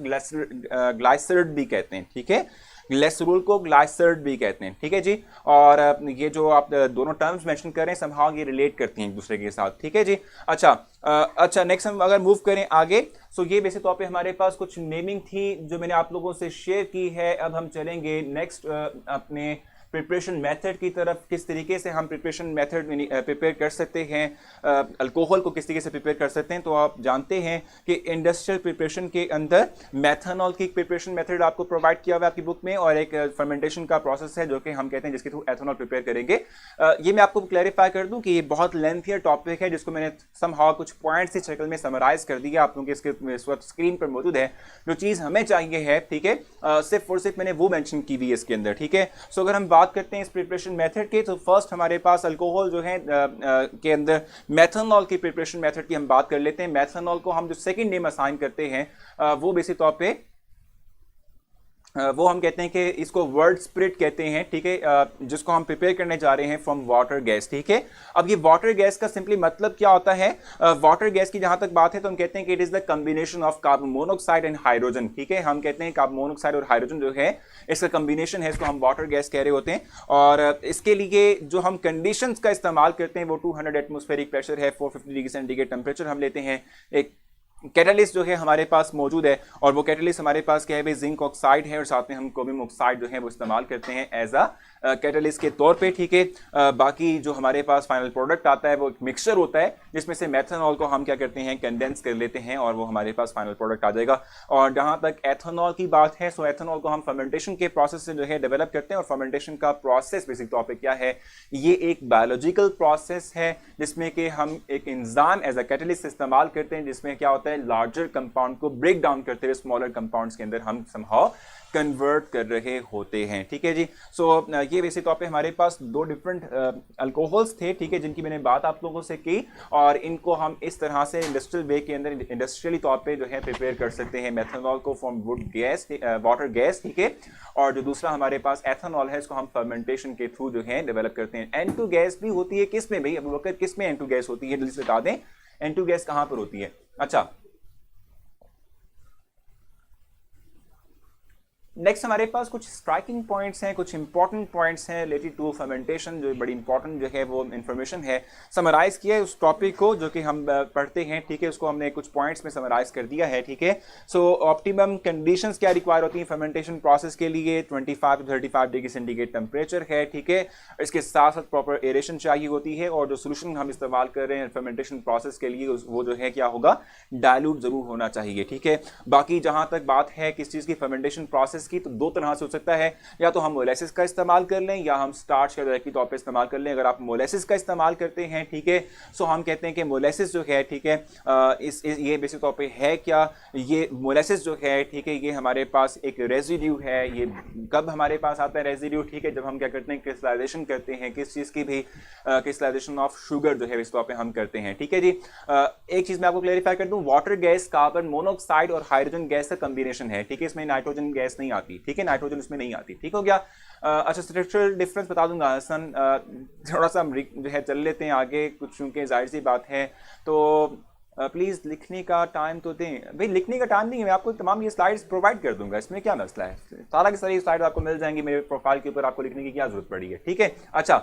ग्लाइसर्ड भी कहते हैं, ठीक है। ग्लिसरॉल को ग्लाइसर्ड भी कहते हैं, ठीक है जी। और ये जो आप दोनों टर्म्स मेंशन कर रहे हैं समहाउ ये रिलेट करती हैं एक दूसरे के साथ, ठीक है जी। अच्छा नेक्स्ट हम अगर मूव करें आगे, सो ये बेसिक तौर पे हमारे पास कुछ नेमिंग थी जो मैंने आप लोगों से शेयर की है। अब हम चलेंगे नेक्स्ट अपने प्रिपरेशन मेथड की तरफ, किस तरीके से हम प्रिपरेशन मेथड प्रिपेयर कर सकते हैं, अल्कोहल को किस तरीके से प्रिपेयर कर सकते हैं। तो आप जानते हैं कि इंडस्ट्रियल प्रिपरेशन के अंदर मेथनॉल की प्रिपरेशन मेथड आपको प्रोवाइड किया हुआ है आपकी बुक में, और एक फर्मेंटेशन का प्रोसेस है जो कि हम कहते हैं जिसके थ्रू एथेनॉल प्रिपेयर करेंगे। ये मैं आपको क्लैरिफाई कर दूं कि ये बहुत लेंथियर टॉपिक है जिसको मैंने समहाउ कुछ पॉइंट्स की शक्ल में समराइज कर दिया आप लोगों के इसके इस वक्त स्क्रीन पर मौजूद है। जो चीज़ हमें चाहिए है, ठीक है, सिर्फ और सिर्फ मैंने वो मेंशन की हुई है इसके अंदर, ठीक है। सो अगर हम बात बात करते हैं इस प्रिपरेशन मेथड के, तो फर्स्ट हमारे पास अल्कोहल जो है के अंदर मेथनॉल की प्रिपरेशन मेथड की हम बात कर लेते हैं। मेथनॉल को हम जो सेकंड नेम असाइन करते हैं वो बेसिक तौर पे वो हम कहते हैं कि इसको वर्ड स्प्रिट कहते हैं, ठीक है, जिसको हम प्रिपेयर करने जा रहे हैं फ्रॉम वाटर गैस, ठीक है। अब ये वाटर गैस का सिंपली मतलब क्या होता है? वाटर गैस की जहां तक बात है तो हम कहते हैं कि it is the combination of carbon monoxide and hydrogen, ठीक है। हम कहते हैं कार्बन मोनोऑक्साइड और हाइड्रोजन जो है इसका कॉम्बिनेशन है, इसको हम वाटर गैस कह रहे होते हैं। और इसके लिए जो हम कंडीशंस का इस्तेमाल करते हैं वो 200 एटमॉस्फेरिक प्रेशर है, 450 डिग्री सेंटीग्रेड टेम्परेचर हम लेते हैं, एक कैटलिस्ट जो है हमारे पास मौजूद है, और वो कैटलिस्ट हमारे पास क्या है भाई, जिंक ऑक्साइड है, और साथ में हम क्रोमियम ऑक्साइड जो है वो इस्तेमाल करते हैं एज अ कैटलिस्ट के तौर पे, ठीक है। बाकी जो हमारे पास फाइनल प्रोडक्ट आता है वो एक मिक्सचर होता है जिसमें से मेथनॉल को हम क्या करते हैं, कंडेंस कर लेते हैं, और वो हमारे पास फाइनल प्रोडक्ट आ जाएगा। और जहां तक एथेनॉल की बात है, सो एथेनॉल को हम फर्मेंटेशन के प्रोसेस से जो है डेवलप करते हैं, और फर्मेंटेशन का प्रोसेस बेसिक तौर पे क्या है, ये एक बायोलॉजिकल प्रोसेस है जिसमें कि हम एक एंजाइम एज अ कैटलिस्ट इस्तेमाल करते हैं, जिसमें क्या होता है, लार्जर कंपाउंड को ब्रेक डाउन करते हुए स्मॉलर कंपाउंड्स के अंदर हम समहाउ कन्वर्ट कर रहे होते हैं, ठीक है जी। सो ये बेसिक तौर पे हमारे पास दो डिफरेंट अल्कोहल्स थे, ठीक है, जिनकी मैंने बात आप लोगों से की, और इनको हम इस तरह से इंडस्ट्रियल वे के अंदर इंडस्ट्रियली तौर पे जो है प्रिपेयर कर सकते हैं मेथनॉल को from would gas, water gas, ठीक है। और जो दूसरा हमारे पास एथेनॉल है, इसको हम फर्मेंटेशन के थ्रू जो है डेवलप करते हैं। N2 गैस भी होती है, किस में भाई अबू बकर, किस में N2 गैस होती है, जल्दी से बता दें, N2 गैस कहां पर होती है? अच्छा, नेक्स्ट हमारे पास कुछ स्ट्राइकिंग पॉइंट्स हैं, कुछ इंपॉर्टेंट पॉइंट्स हैं रिलेटेड टू फर्मेंटेशन, जो बड़ी इंपॉर्टेंट जो है वो इन्फॉर्मेशन है, समराइज किया है उस टॉपिक को जो कि हम पढ़ते हैं, ठीक है, उसको हमने कुछ पॉइंट्स में समराइज कर दिया है, ठीक है। सो ऑप्टिमम कंडीशंस क्या रिक्वायर होती हैं फर्मेंटेशन प्रोसेस के लिए, 25 to 35 डिग्री सेंटीग्रेड टेम्परेचर है, ठीक है। इसके साथ साथ प्रॉपर एरेशन चाहिए होती है, और जो सोल्यूशन हम इस्तेमाल कर रहे हैं फर्मेंटेशन प्रोसेस के लिए वो जो है क्या होगा, डायलूट जरूर होना चाहिए, ठीक है। बाकी जहां तक बात है किस चीज़ की फर्मेंटेशन प्रोसेस की, तो दो तरह से हो सकता है, या तो हम मोलेसिस का इस्तेमाल कर लें या हम स्टार्च का डायरेक्टली तौर पे इस्तेमाल कर लें। अगर आप मोलेसिस का इस्तेमाल करते हैं, ठीक है, सो हम कहते हैं कि मोलेसिस जो है, ठीक है, ये बेसिक तौर पे है क्या, ये मोलेसिस जो है, ठीक है, ये हमारे पास एक रेजिड्यू है। ये कब हमारे पास आता है रेजिड्यू, ठीक है, जब हम क्या करते हैं, क्रिस्टलाइजेशन करते हैं, किस चीज़ की भी क्रिस्टलाइजेशन ऑफ शुगर जो है इस तौर पे हम करते हैं, ठीक है जी। एक चीज़ मैं आपको क्लैरिफाई कर दूं, वाटर गैस कार्बन मोनोऑक्साइड और हाइड्रोजन गैस का कॉम्बिनेशन है, ठीक है, इसमें नाइट्रोजन गैस नहीं आती, ठीक है, नाइट्रोजन इसमें नहीं आती, ठीक हो गया। अच्छा, स्ट्रक्चरल डिफरेंस बता दूंगा हसन, थोड़ा सा हम जो है चल लेते हैं आगे कुछ, चूंकि जाहिर सी बात है, तो प्लीज़ लिखने का टाइम तो दें भाई, लिखने का टाइम नहीं है, मैं आपको तमाम ये स्लाइड्स प्रोवाइड कर दूंगा, इसमें क्या मसला है, सारा की सारी स्लाइड आपको मिल जाएंगी मेरे प्रोफाइल के ऊपर, आपको लिखने की क्या जरूरत पड़ी है, ठीक है। अच्छा,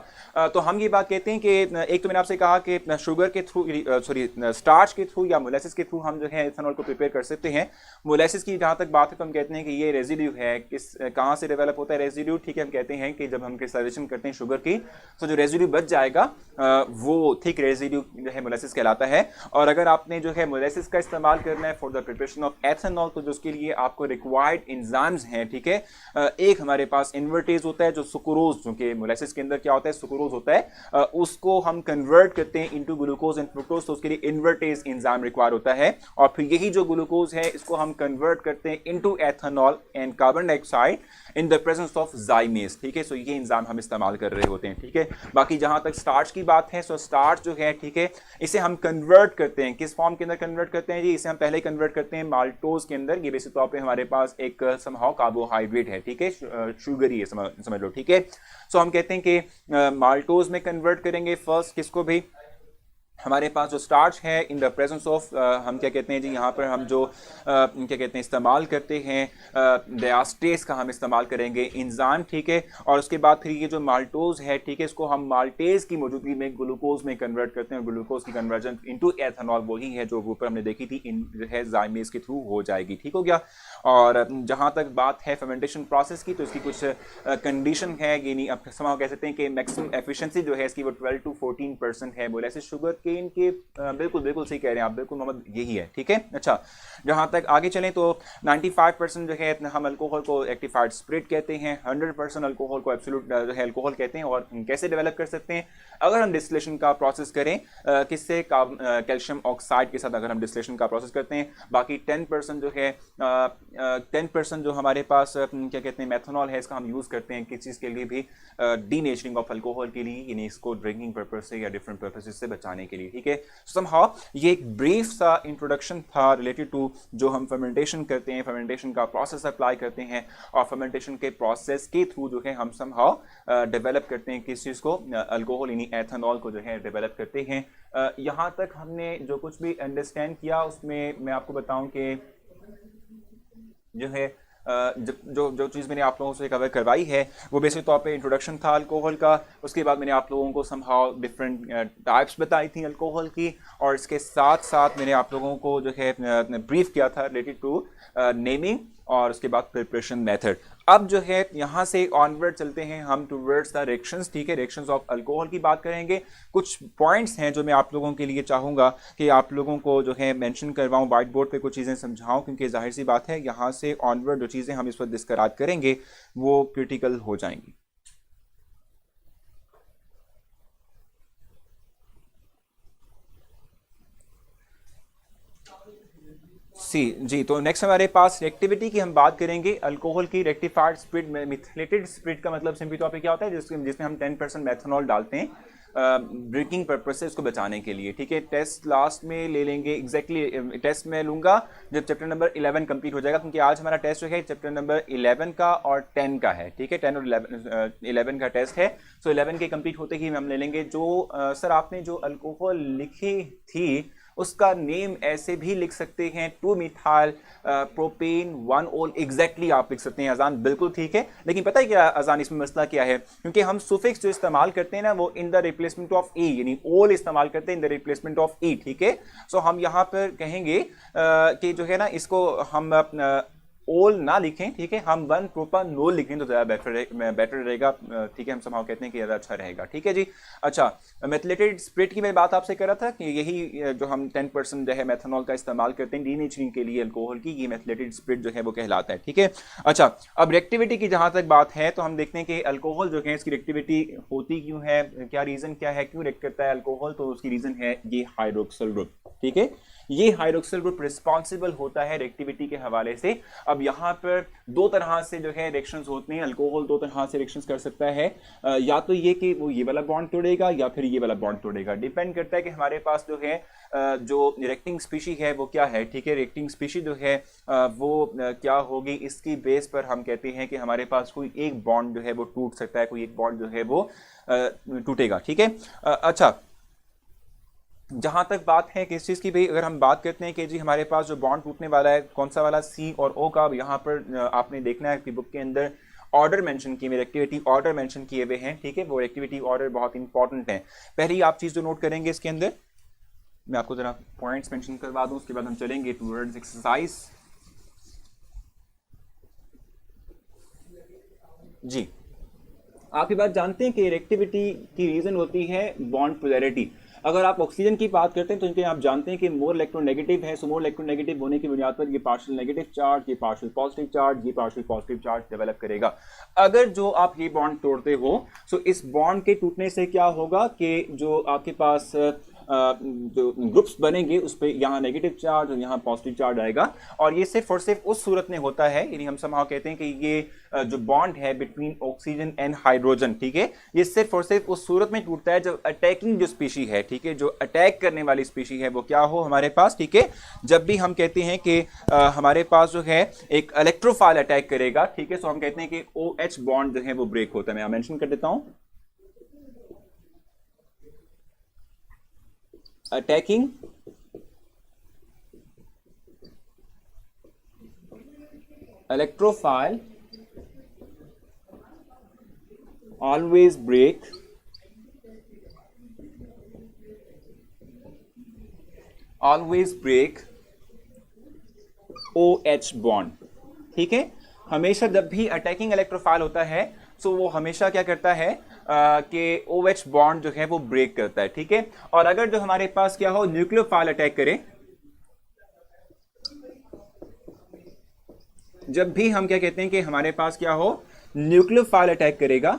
तो हम ये बात कहते हैं कि एक तो मैंने आपसे कहा कि शुगर के थ्रू, सॉरी स्टार्च के थ्रू या मोलेसिस के थ्रू हम जो है एथेनॉल को प्रिपेयर कर सकते हैं। मोलेसिस की जहाँ तक बात है तो हम कहते हैं कि ये रेजिड्यू है, किस कहाँ से डेवलप होता है रेजिड्यू, ठीक है, हम कहते हैं कि जब हम क्रिस्टलाइजेशन करते हैं शुगर की, तो जो रेजिड्यू बच जाएगा वो थिक रेजिड्यू जो है मोलेसिस कहलाता है। और अगर आपने जो है मोलेसिस का इस्तेमाल करना है for the preparation of ethanol, तो जो उसके लिए आपको रिक्वायर्ड एंजाइम्स हैं, ठीक है, एक हमारे पास इन्वर्टेज होता है, जो सुक्रोज, जो कि मोलेसिस के अंदर क्या होता है, सुक्रोज होता है, उसको हम कन्वर्ट करते हैं इनटू ग्लूकोज एंड फ्रुक्टोज, तो उसके लिए इन्वर्टेज एंजाइम रिक्वायर होता है, और फिर यही जो ग्लूकोज है इसको हम कन्वर्ट करते हैं into ethanol and carbon dioxide in the presence of जाइमेज, ठीक है। सो ये एंजाइम हम इस्तेमाल कर रहे होते हैं, ठीक है। बाकी जहां तक स्टार्च की बात है, सो स्टार्च जो है, ठीक है, इसे हम कन्वर्ट करते हैं किस फॉर्म के अंदर कन्वर्ट करते हैं जी, इसे हम पहले कन्वर्ट करते हैं माल्टोज के अंदर। ये बेसिक तौर पे हमारे पास एक समहाउ कार्बोहाइड्रेट है, ठीक है, शुगर ही है, समझ लो, ठीक है। सो हम कहते हैं कि माल्टोज में कन्वर्ट करेंगे फर्स्ट, किसको भी, हमारे पास जो स्टार्च है इन द प्रेजेंस ऑफ, हम क्या कहते हैं जी, यहाँ पर हम जो क्या कहते हैं इस्तेमाल करते हैं डायस्टेज का हम इस्तेमाल करेंगे एंजाइम, ठीक है। और उसके बाद फिर ये जो माल्टोज है, ठीक है, इसको हम माल्टेज की मौजूदगी में ग्लूकोज में कन्वर्ट करते हैं, और ग्लूकोज की कन्वर्जन इनटू एथेनॉल वही है जो ऊपर हमने देखी थी, इन जो है जाइमेज के थ्रू हो जाएगी, ठीक हो गया। और जहाँ तक बात है फर्मेंटेशन प्रोसेस की, तो इसकी कुछ कंडीशन है, ये नहीं आप समाव कह सकते हैं कि मैक्सिमम एफिशिएंसी जो है इसकी वो 12 to 14% है मोलेसिस शुगर एल्केन के बिल्कुल बिल्कुल सही कह रहे हैं आप, बिल्कुल मोहम्मद, यही है, ठीक है। अच्छा, जहाँ तक आगे चलें तो 95% जो है हम अल्कोहल को रेक्टिफाइड स्पिरिट कहते हैं, 100% अल्कोहल को एब्सोल्यूट जो है अल्कोहल कहते हैं। और कैसे डेवलप कर सकते हैं? अगर हम डिस्टिलेशन का प्रोसेस करें, किससे, कैल्शियम ऑक्साइड के साथ अगर हम डिस्टिलेशन का प्रोसेस करते हैं। बाकी 10% जो है 10% जो हमारे पास क्या कहते हैं मेथनॉल है, इसका हम यूज़ करते हैं किस चीज़ के लिए भी, डीनेचरिंग ऑफ अल्कोहल के लिए, यानी इसको ड्रिंकिंग पर्पज से या डिफरेंट पर्पसेस से बचाने के लिए, ठीक है। समहाउ ये एक ब्रीफ सा इंट्रोडक्शन था रिलेटेड टू जो हम फर्मेंटेशन करते हैं, फर्मेंटेशन का प्रोसेस अप्लाई करते हैं, और फर्मेंटेशन के प्रोसेस के थ्रू जो है हम समहाउ डेवलप करते हैं किस चीज़ को, अल्कोहल यानी एथेनॉल को जो है डेवलप करते हैं। यहाँ तक हमने जो कुछ भी अंडरस्टैंड किया उसमें मैं आपको बताऊं कि जो है जो जो चीज़ मैंने आप लोगों से कवर करवाई है वो बेसिक तौर पे इंट्रोडक्शन था अल्कोहल का। उसके बाद मैंने आप लोगों को समहाउ डिफरेंट टाइप्स बताई थी अल्कोहल की, और इसके साथ साथ मैंने आप लोगों को जो है ब्रीफ किया था रिलेटेड टू नेमिंग और उसके बाद प्रिपरेशन मेथड। अब जो है यहाँ से ऑनवर्ड चलते हैं हम टूवर्ड्स द रिएक्शंस, ठीक है। रिएक्शंस ऑफ अल्कोहल की बात करेंगे। कुछ पॉइंट्स हैं जो मैं आप लोगों के लिए चाहूँगा कि आप लोगों को जो है मेंशन करवाऊँ, व्हाइट बोर्ड पे कुछ चीज़ें समझाऊँ, क्योंकि जाहिर सी बात है यहाँ से ऑनवर्ड जो चीज़ें हम इस वक्त डिस्कस करेंगे वो क्रिटिकल हो जाएंगी। जी, तो नेक्स्ट हमारे पास रिएक्टिविटी की हम बात करेंगे। अल्कोहल की रेक्टिफाइड स्पिरिट में मिथिलेटेड स्पिरिट का मतलब सिंपली तौर पे क्या होता है, जिसमें हम 10% मेथनॉल डालते हैं ड्रिंकिंग पर्पज से उसको बचाने के लिए, ठीक है। टेस्ट लास्ट में ले लेंगे, एग्जैक्टली टेस्ट में लूंगा जब चैप्टर नंबर 11 कंप्लीट हो जाएगा, क्योंकि आज हमारा टेस्ट जो है चैप्टर नंबर 11 का और 10 का है, ठीक है। 10 और 11 का टेस्ट है। सो 11 के कंप्लीट होते ही हम ले लेंगे। जो सर आपने जो अल्कोहल लिखी थी उसका नेम ऐसे भी लिख सकते हैं 2 मिथाइल प्रोपेन 1 ओल, एग्जैक्टली आप लिख सकते हैं अजान, बिल्कुल ठीक है। लेकिन पता है क्या अजान इसमें मसला क्या है, क्योंकि हम सुफिक्स जो इस्तेमाल करते हैं ना वो इन द रिप्लेसमेंट ऑफ ई, यानी ओल इस्तेमाल करते हैं इन द रिप्लेसमेंट ऑफ ई, ठीक है। सो हम यहाँ पर कहेंगे कि जो है ना इसको हम ओल ना लिखें, ठीक है, हम 1 प्रोपानोल लिखें तो ज़्यादा बेटर रहेगा, ठीक है। हम समाव कहते हैं कि ज़्यादा अच्छा रहेगा, ठीक है जी। अच्छा, मेथिलेटेड स्पिरिट की मैं बात आपसे कर रहा था कि यही जो हम 10% जो है मेथनॉल का इस्तेमाल करते हैं डीनेचरिंग के लिए अल्कोहल की, ये मेथिलेटेड स्पिरिट जो है वो कहलाता है, ठीक है। अच्छा, अब रिएक्टिविटी की जहाँ तक बात है तो हम देखते हैं कि अल्कोहल जो है इसकी रिएक्टिविटी होती क्यों है, क्या रीज़न क्या है, क्यों रिएक्ट करता है अल्कोहल, तो उसकी रीज़न है ये हाइड्रोक्सिल ग्रुप, ठीक है। ये हाइड्रोक्सिल ग्रुप रिस्पॉन्सिबल होता है रिएक्टिविटी के हवाले से। अब यहाँ पर दो तरह से जो है रिएक्शंस होते हैं, अल्कोहल दो तरह से रिएक्शंस कर सकता है, या तो ये कि वो ये वाला बॉन्ड तोड़ेगा या फिर ये वाला बॉन्ड तोड़ेगा, डिपेंड करता है कि हमारे पास जो है जो रिएक्टिंग स्पीशी है वो क्या है, ठीक है। रिएक्टिंग स्पीशी जो है वो क्या होगी, इसकी बेस पर हम कहते हैं कि हमारे पास कोई एक बॉन्ड जो है वो टूट सकता है, कोई एक बॉन्ड जो है वो टूटेगा, ठीक है। अच्छा, जहाँ तक बात है किस चीज़ की, भाई अगर हम बात करते हैं कि जी हमारे पास जो बॉन्ड टूटने वाला है कौन सा वाला, सी और ओ का, यहाँ पर आपने देखना है कि बुक के अंदर ऑर्डर मेंशन किए हुए, एक्टिविटी ऑर्डर मेंशन किए हुए हैं, ठीक है। वो एक्टिविटी ऑर्डर बहुत इंपॉर्टेंट है। पहली आप चीज़ जो नोट करेंगे इसके अंदर, मैं आपको जरा पॉइंट्स मेंशन करवा दूँ, उसके बाद हम चलेंगे टुवर्ड्स एक्सरसाइज। जी, आप ये बात जानते हैं कि रिएक्टिविटी की रीज़न होती है बॉन्ड पोलैरिटी। अगर आप ऑक्सीजन की बात करते हैं तो इनके आप जानते हैं कि मोर इलेक्ट्रोनेगेटिव है, सो मोर इलेक्ट्रोनेगेटिव होने की बुनियाद पर ये पार्शियल नेगेटिव चार्ज, ये पार्शियल पॉजिटिव चार्ज, ये पार्शियल पॉजिटिव चार्ज डेवलप करेगा। अगर जो आप ये बॉन्ड तोड़ते हो, सो इस बॉन्ड के टूटने से क्या होगा कि जो आपके पास जो ग्रुप्स बनेंगे उस पर यहाँ नेगेटिव चार्ज और यहाँ पॉजिटिव चार्ज आएगा, और ये सिर्फ और सिर्फ उस सूरत में होता है, यानी हम समाव कहते हैं कि ये जो बॉन्ड है बिटवीन ऑक्सीजन एंड हाइड्रोजन, ठीक है, ये सिर्फ और सिर्फ उस सूरत में टूटता है जब अटैकिंग जो स्पीशी है, ठीक है, जो अटैक करने वाली स्पीशी है वो क्या हो हमारे पास, ठीक है। जब भी हम कहते हैं कि हमारे पास जो है एक इलेक्ट्रोफाइल अटैक करेगा, ठीक है, सो हम कहते हैं कि OH बॉन्ड जो है वो ब्रेक होता है। मैं मेंशन कर देता हूं, attacking electrophile always break OH bond, ठीक है। हमेशा जब भी अटैकिंग इलेक्ट्रोफाइल होता है सो वो हमेशा क्या करता है, कि OH बॉन्ड जो है वो ब्रेक करता है, ठीक है। और अगर जो हमारे पास क्या हो, न्यूक्लियोफाइल अटैक करे, जब भी हम क्या कहते हैं कि हमारे पास क्या हो, न्यूक्लियोफाइल अटैक करेगा,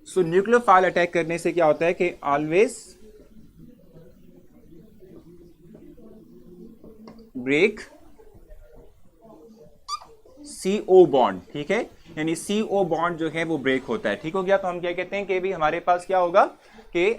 सो न्यूक्लियोफाइल अटैक करने से क्या होता है कि ऑलवेज ब्रेक CO बॉन्ड, ठीक है, यानी CO बॉन्ड जो है वो ब्रेक होता है, ठीक हो गया। तो हम क्या कहते हैं कि भी हमारे पास क्या होगा कि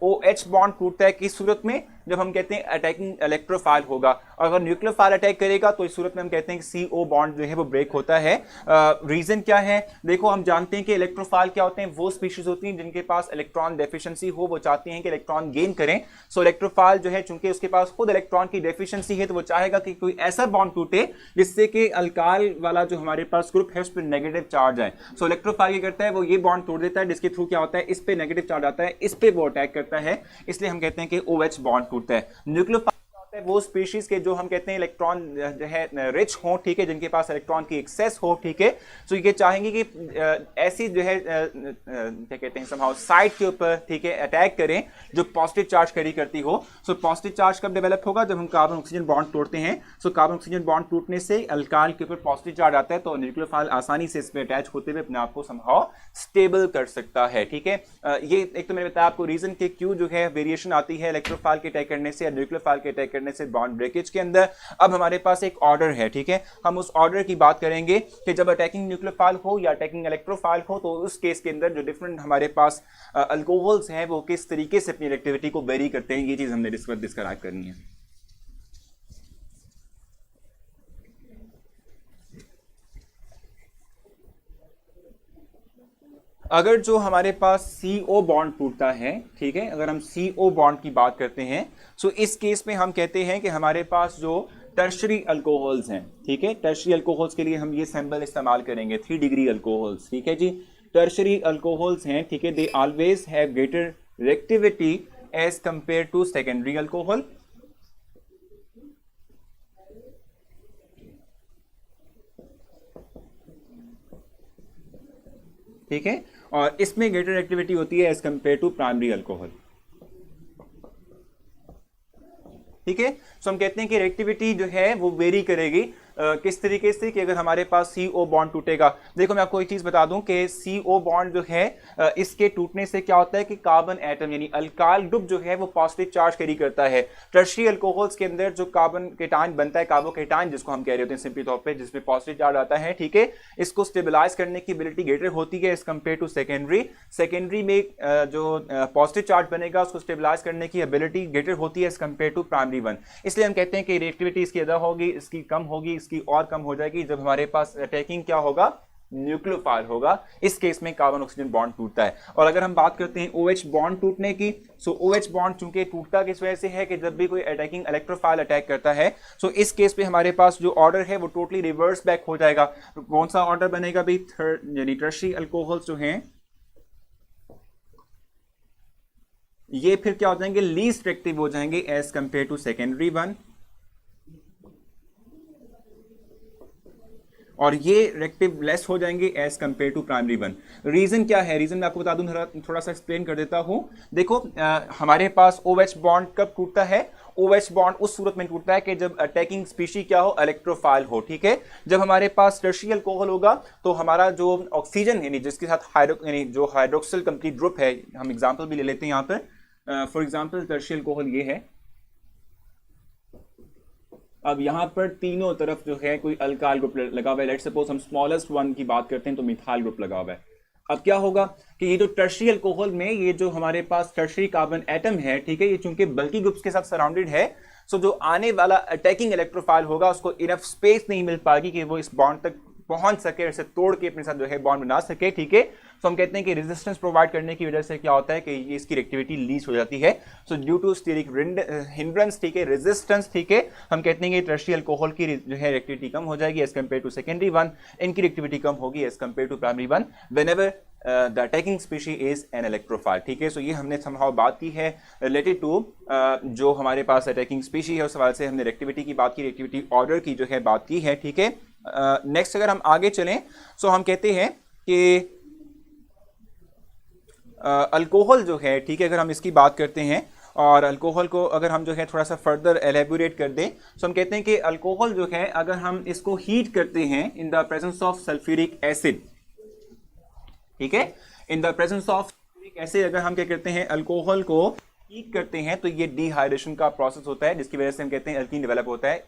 OH बॉन्ड टूटता है किस सूरत में, जब हम कहते हैं अटैकिंग इलेक्ट्रोफाइल होगा। और अगर न्यूक्लियोफाइल अटैक करेगा तो इस सूरत में हम कहते हैं कि CO बॉन्ड जो है वो ब्रेक होता है। रीजन क्या है, देखो हम जानते हैं कि इलेक्ट्रोफाइल क्या होते हैं, वो स्पीशीज होती हैं जिनके पास इलेक्ट्रॉन डेफिशिएंसी हो, वो चाहती हैं कि इलेक्ट्रॉन गेन करें। सो इलेक्ट्रोफाइल जो है चूंकि उसके पास खुद इलेक्ट्रॉन की डेफिशिएंसी है, तो वो चाहेगा कि कोई ऐसा बॉन्ड टूटे जिससे कि अल्काइल वाला जो हमारे पास ग्रुप है उस पर नेगेटिव चार्ज आए। सो इलेक्ट्रोफाइल क्या करता है, वो ये बॉन्ड तोड़ देता है, जिसके थ्रू क्या होता है, इस पे नेगेटिव चार्ज आता है, इस पे वो अटैक करता है, इसलिए हम कहते हैं कि OH बॉन्ड टूटता है। न्यूक्लियोफाइल वो स्पीशीज के जो हम कहते हैं इलेक्ट्रॉन जो है रिच हो, ठीक है, जिनके पास इलेक्ट्रॉन की एक्सेस हो, ठीक है। सो ये चाहेंगे कि ऐसी जो है क्या कहते हैं समहाउ साइड के ऊपर, ठीक है, अटैक करें जो पॉजिटिव चार्ज कैरी करती हो। सो पॉजिटिव चार्ज कब डेवलप होगा, जब हम कार्बन ऑक्सीजन बॉन्ड तोड़ते हैं। सो कार्बन ऑक्सीजन बॉन्ड टूटने से अल्काइल के ऊपर पॉजिटिव चार्ज आता है, तो न्यूक्लियोफाइल आसानी से इसमें अटैच होते हुए अपने आप को समहाउ स्टेबल कर सकता है, ठीक है। ये एक तो मैंने बताया आपको रीजन के क्यों जो है वेरिएशन आती है इलेक्ट्रोफाइल के अटैक करने से या न्यूक्लियोफाइल के अटैक करने से बॉन्ड ब्रेकेज के अंदर। अब हमारे पास एक ऑर्डर है, ठीक है, हम उस ऑर्डर की बात करेंगे कि जब अटैकिंग न्यूक्लियोफाइल हो या अटैकिंग इलेक्ट्रोफाइल हो, तो उस केस के अंदर जो डिफरेंट हमारे पास अल्कोहल्स हैं वो किस तरीके से अपनी रिएक्टिविटी को वेरी करते हैं, ये चीज हमने डिस्क्राइब करनी है। अगर जो हमारे पास CO बॉन्ड टूटता है, ठीक है, अगर हम CO बॉन्ड की बात करते हैं, सो इस केस में हम कहते हैं कि हमारे पास जो टर्शरी अल्कोहल्स हैं, ठीक है, टर्शरी अल्कोहल्स के लिए हम ये सिंबल इस्तेमाल करेंगे 3 डिग्री अल्कोहल्स, ठीक है जी। टर्शरी अल्कोहल्स हैं, ठीक है, they always have greater reactivity as compare to secondary alcohol. ठीक है, और इसमें ग्रेटर एक्टिविटी होती है as compare to primary alcohol, ठीक है। सो हम कहते हैं कि रिएक्टिविटी जो है वो वेरी करेगी किस तरीके से कि अगर हमारे पास CO बॉन्ड टूटेगा, देखो मैं आपको एक चीज बता दूं कि CO बॉन्ड जो है इसके टूटने से क्या होता है कि कार्बन एटम यानी अल्काइल ग्रुप जो है वो पॉजिटिव चार्ज कैरी करता है। टर्शरी अल्कोहल्स के अंदर जो कार्बन केटायन बनता है, कार्बोकेटायन जिसको हम कह रहे होते हैं सिंपली तौर पे, जिसमें पॉजिटिव चार्ज आता है, ठीक है, इसको स्टेबलाइज करने की एबिलिटी ग्रेटर होती है as compare to secondary. Secondary में जो पॉजिटिव चार्ज बनेगा उसको स्टेबलाइज करने की एबिलिटी ग्रेटर होती है as compare to primary one. इसलिए हम कहते हैं कि रिएक्टिविटी इसकी ज्यादा होगी, इसकी कम होगी, इसकी और कम हो जाएगी जब हमारे पास अटैकिंग क्या होगा, न्यूक्लियोफाइल होगा। इस केस में कार्बन ऑक्सीजन बॉन्ड टूटता है। और अगर हम बात करते हैं OH बॉन्ड टूटने की, सो OH बॉन्ड चूंकि टूटता किस वजह से है कि जब भी कोई अटैकिंग इलेक्ट्रोफाइल अटैक करता है, सो इस केस पे हमारे पास जो ऑर्डर है वो टोटली रिवर्स बैक हो जाएगा। कौन सा ऑर्डर बनेगा भी, थर्ड यानी टर्शरी अल्कोहल्स जो हैं ये फिर क्या हो जाएंगे, लीस्ट रिएक्टिव हो जाएंगे as compare to secondary one, और ये रिएक्टिव लेस हो जाएंगे as compare to primary one. Reason क्या है, रीजन मैं आपको बता दूं, थोड़ा सा एक्सप्लेन कर देता हूं। देखो हमारे पास OH बॉन्ड कब टूटता है, OH बॉन्ड उस सूरत में टूटता है कि जब अटैकिंग स्पीशी क्या हो, इलेक्ट्रोफाइल हो, ठीक है। जब हमारे पास टर्शरी अल्कोहल होगा तो हमारा जो ऑक्सीजन यानी जिसके साथ यानी जो हाइड्रोक्सिल कंप्लीट ग्रुप है, हम एग्जाम्पल भी ले लेते हैं यहाँ पर, फॉर एग्जाम्पल टर्शरी अल्कोहल ये है। अब यहाँ पर तीनों तरफ जो है कोई अल्काइल ग्रुप लगा हुआ है, लेट्स सपोज हम स्मॉलेस्ट वन की बात करते हैं तो मिथाइल ग्रुप लगा हुआ है। अब क्या होगा कि ये जो टर्शरी अल्कोहल में ये जो हमारे पास टर्शरी कार्बन एटम है, ठीक है, ये चूंकि बल्की ग्रुप्स के साथ सराउंडेड है, सो जो आने वाला अटैकिंग इलेक्ट्रोफाइल होगा उसको इनफ स्पेस नहीं मिल पाएगी कि वो इस बॉन्ड तक पहुंच सके, इसे तोड़ के अपने साथ जो है बॉन्ड बना सके, ठीक है। तो हम कहते हैं कि रेजिस्टेंस प्रोवाइड करने की वजह से क्या होता है कि ये इसकी रिएक्टिविटी लीज हो जाती है। So due to steric hindrance, ठीक है, रेजिस्टेंस, ठीक है, हम कहते हैं कि टर्शरी अल्कोहल की जो है रिएक्टिविटी कम हो जाएगी as compare to secondary one, इनकी रिएक्टिविटी कम होगी as compare to primary one whenever the attacking species is an electrophile, ठीक है। सो ये हमने समहाउ बात की है रिलेटेड टू जो हमारे पास अटैकिंग स्पीशी है, उस सवाल से हमने रिएक्टिविटी की बात की, रिएक्टिविटी ऑर्डर की जो है बात की है, ठीक है। नेक्स्ट अगर हम आगे चलें, सो हम कहते हैं कि अल्कोहल जो है, ठीक है, अगर हम इसकी बात करते हैं और अल्कोहल को अगर हम जो है थोड़ा सा फर्दर एलेबोरेट कर दें तो हम कहते हैं कि अल्कोहल जो है अगर हम इसको हीट करते हैं इन the presence of sulphuric acid, ठीक है, in the presence of sulphuric acid अगर हम क्या करते हैं अल्कोहल को हीट करते हैं तो ये डिहाइड्रेशन का प्रोसेस होता है जिसकी वजह से हम कहते हैं अल्कीन डेवलप होता है।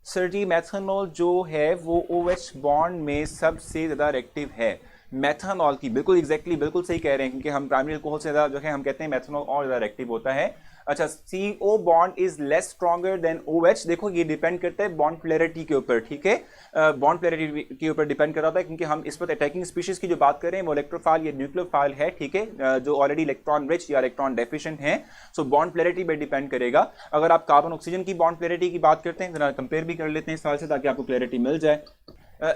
सर जी मेथनॉल जो है वो OH बॉन्ड में सबसे ज़्यादा रिएक्टिव है मेथनॉल की, बिल्कुल एग्जैक्टली बिल्कुल सही कह रहे हैं क्योंकि हम प्राइमरी अल्कोहल से ज़्यादा जो है हम कहते हैं मेथनॉल और ज़्यादा रिएक्टिव होता है। अच्छा, CO bond is less stronger than OH, देखो ये डिपेंड करता है बॉन्ड पोलैरिटी के ऊपर, ठीक है, बॉन्ड पोलैरिटी के ऊपर डिपेंड कर रहा है क्योंकि हम इस वक्त अटैकिंग स्पीशीज की जो बात कर रहे हैं वो इलेक्ट्रोफाइल या न्यूक्लियोफाइल है, ठीक है, जो ऑलरेडी इलेक्ट्रॉन रिच या इलेक्ट्रॉन डेफिशिएंट है, सो बॉन्ड पोलैरिटी पे डिपेंड करेगा। अगर आप कार्बन ऑक्सीजन की बॉन्ड पोलैरिटी की बात करते हैं जरा कंपेयर भी कर लेते हैं इस साल से ताकि आपको क्लैरिटी मिल जाए।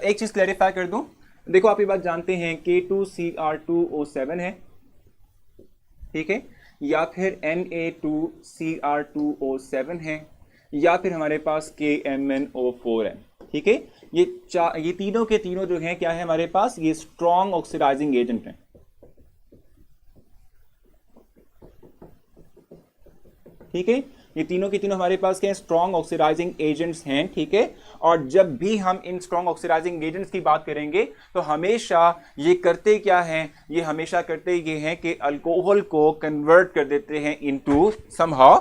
एक चीज क्लैरिफाई कर दूं, देखो आप ये बात जानते हैं K2Cr2O7 है, ठीक है, या फिर Na2Cr2O7 है, या फिर हमारे पास KMnO4 है, ठीक है, ये तीनों के तीनों जो हैं क्या है हमारे पास, ये स्ट्रॉन्ग ऑक्सीडाइजिंग एजेंट हैं, ठीक है, ये तीनों के तीनों हमारे पास क्या है स्ट्रॉन्ग ऑक्सीडाइजिंग एजेंट्स हैं, ठीक है। और जब भी हम इन स्ट्रॉन्ग ऑक्सीडाइजिंग एजेंट्स की बात करेंगे तो हमेशा ये करते क्या हैं, ये हमेशा करते ये हैं कि अल्कोहल को कन्वर्ट कर देते हैं इनटू समहाउ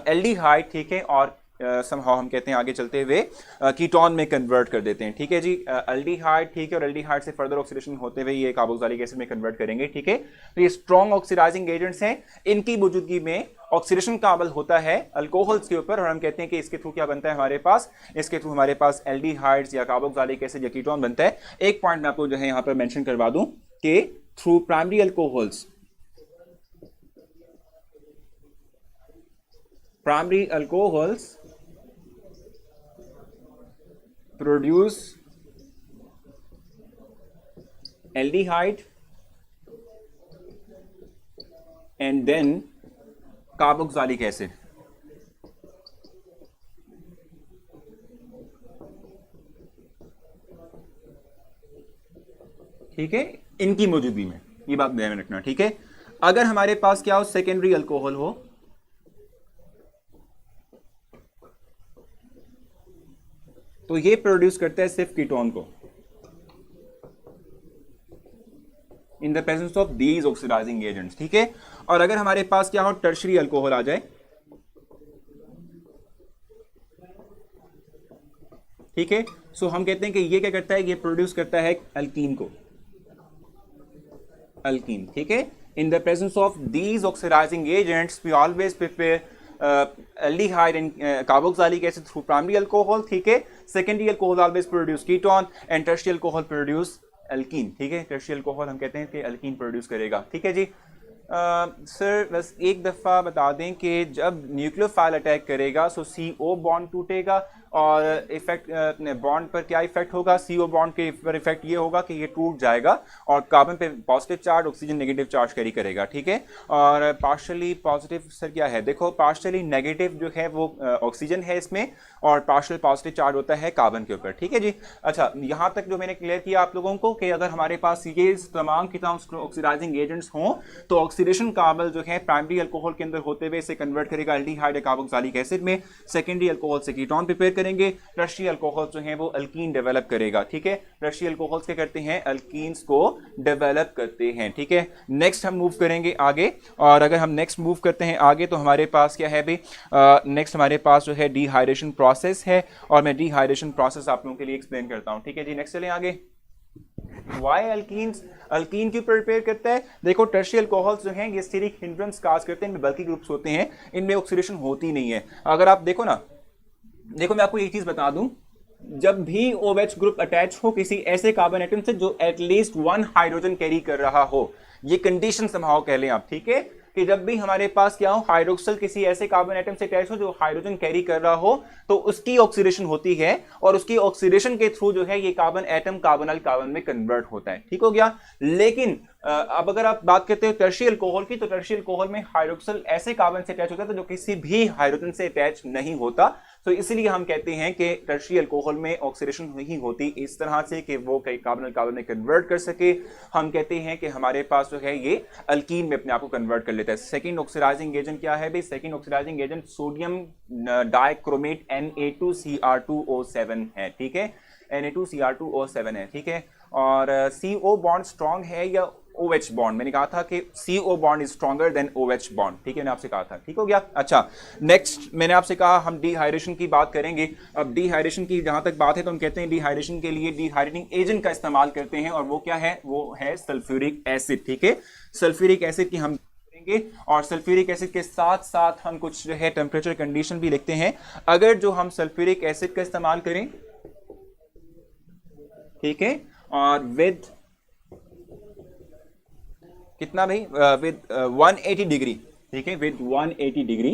एल्डिहाइड, ठीक है, और समहाउ हम कहते हैं आगे चलते हुए कीटोन में कन्वर्ट कर देते हैं, ठीक है जी, एल्डिहाइड, ठीक है, और एल्डिहाइड से फर्दर ऑक्सीडेशन होते हुए ये कार्बोक्सिलिक एसिड में कन्वर्ट करेंगे, ठीक है। तो ये स्ट्रॉन्ग ऑक्सीडाइजिंग एजेंट्स हैं, इनकी मौजूदगी में ऑक्सीडेशन का अमल होता है अल्कोहल्स के ऊपर और हम कहते हैं कि इसके थ्रू क्या बनता है हमारे पास, इसके थ्रू हमारे पास एल्डिहाइड्स या कार्बोक्सिलिक एसिड या कीटोन बनता है। एक पॉइंट मैं आपको जो है यहां पर मेंशन करवा दूं कि through primary alcohols produce aldehyde and then carboxylic acid, ठीक है, इनकी मौजूदगी में, ये बात ध्यान में रखना, ठीक है। अगर हमारे पास क्या हो सेकेंडरी अल्कोहल हो तो ये प्रोड्यूस करता है सिर्फ कीटोन को in the presence of these oxidising agents, ठीक है। और अगर हमारे पास क्या हो टर्शरी अल्कोहल आ जाए, ठीक है, सो हम कहते हैं कि ये क्या करता है, ये प्रोड्यूस करता है अल्कीन को, अल्कीन, ठीक है। In the presence of these oxidising agents we always prepare aldehyde and carboxylic acid through primary alcohol, ठीक है। Secondary alcohol always produce ketone and tertiary alcohol produce alkene, ठीक है, टर्शियरी अल्कोहल हम कहते हैं कि अल्कीन प्रोड्यूस करेगा, ठीक है जी। सर बस एक दफ़ा बता दें कि जब न्यूक्लियोफाइल अटैक करेगा सो CO बॉन्ड टूटेगा और इफेक्ट बॉन्ड पर क्या इफेक्ट होगा, CO बॉन्ड के पर इफेक्ट ये होगा कि ये टूट जाएगा और कार्बन पे positive charge oxygen negative charge carry करेगा, ठीक है। और पार्शली पॉजिटिव सर क्या है, देखो पार्शली नेगेटिव जो है वो ऑक्सीजन है इसमें और पार्शल पॉजिटिव चार्ज होता है कार्बन के ऊपर, ठीक है जी। अच्छा, यहाँ तक जो मैंने क्लियर किया आप लोगों को कि अगर हमारे पास ये तमाम की तमाम ऑक्सीडाइजिंग एजेंट्स हों तो ऑक्सीडेशन का अमल जो है प्राइमरी अल्कोहल के अंदर होते हुए इसे कन्वर्ट करेगा एल्डिहाइड कार्बोक्सिलिक एसिड में, सेकेंडरी अल्कोहल से कीटोन प्रिपेयर करेंगे, टर्शियरी अल्कोहल जो है वो अल्कीन डेवलप करेगा, ठीक है। टर्शियरी अल्कोहल्स क्या करते हैं, अल्कीन्स को डेवलप करते हैं, ठीक है। नेक्स्ट हम मूव करेंगे आगे और अगर हम नेक्स्ट मूव करते हैं आगे तो हमारे पास क्या है भाई, नेक्स्ट हमारे पास जो है डिहाइड्रेशन प्रोसेस है और मैं डिहाइड्रेशन प्रोसेस आप लोगों के लिए एक्सप्लेन करता हूं, ठीक है जी। नेक्स्ट चलें आगे। वाई अल्कीन्स, अल्कीन क्यों प्रिपेयर करता है, देखो टर्शियरी अल्कोहल्स जो हैं ये स्टीरिक हिंड्रेंस काज करते हैं, इनमें बल्की ग्रुप्स होते हैं, इनमें ऑक्सीडेशन होती नहीं है। अगर आप देखो ना, देखो मैं आपको एक चीज बता दूं, जब भी OH ग्रुप अटैच हो किसी ऐसे कार्बन एटम से जो एटलीस्ट 1 हाइड्रोजन कैरी कर रहा हो, ये कंडीशन समहाउ कह लें आप, ठीक है, कि जब भी हमारे पास क्या हो हाइड्रोक्सिल किसी ऐसे कार्बन एटम से अटैच हो जो हाइड्रोजन कैरी कर रहा हो तो उसकी ऑक्सीडेशन होती है और उसकी ऑक्सीडेशन के थ्रू जो है ये कार्बन एटम कार्बोनाइल कार्बन में कन्वर्ट होता है, ठीक हो गया। लेकिन अब अगर आप बात करते हो टर्शियरी अल्कोहल की, तो टर्शियरी अल्कोहल में हाइड्रोक्सिल ऐसे कार्बन से अटैच होता है तो जो किसी भी हाइड्रोजन से अटैच नहीं होता, तो इसलिए हम कहते हैं कि टर्शियरी अल्कोहल में ऑक्सीडेशन नहीं होती इस तरह से कि वो कई कार्बन कार्बन में कन्वर्ट कर सके। हम कहते हैं कि हमारे पास जो है ये अल्कीन में अपने आप को कन्वर्ट कर लेता है। सेकंड ऑक्सीडाइजिंग एजेंट क्या है भाई? Second oxidising agent sodium dichromate Na2Cr2O7 है, ठीक है, Na2Cr2O7 है, ठीक है। और CO बॉन्ड स्ट्रॉन्ग है या OH बॉन्ड? मैंने कहा था कि CO bond is stronger than OH bond, ठीक है, मैंने आपसे कहा था, ठीक हो गया। अच्छा, नेक्स्ट मैंने आपसे कहा हम डिहाइड्रेशन की बात करेंगे। अब डिहाइड्रेशन की जहां तक बात है तो हम कहते हैं डिहाइड्रेशन के लिए डिहाइड्रेटिंग एजेंट का इस्तेमाल करते हैं, और वो क्या है? वो है सल्फ्यूरिक एसिड, ठीक है। सल्फ्यूरिक एसिड की हम करेंगे, और सल्फ्यूरिक एसिड के साथ साथ हम कुछ जो है टेम्परेचर कंडीशन भी लिखते हैं। अगर जो हम सल्फ्यूरिक एसिड का इस्तेमाल करें, ठीक है, और विद कितना भाई? विद 180 डिग्री, ठीक है, विद 180 डिग्री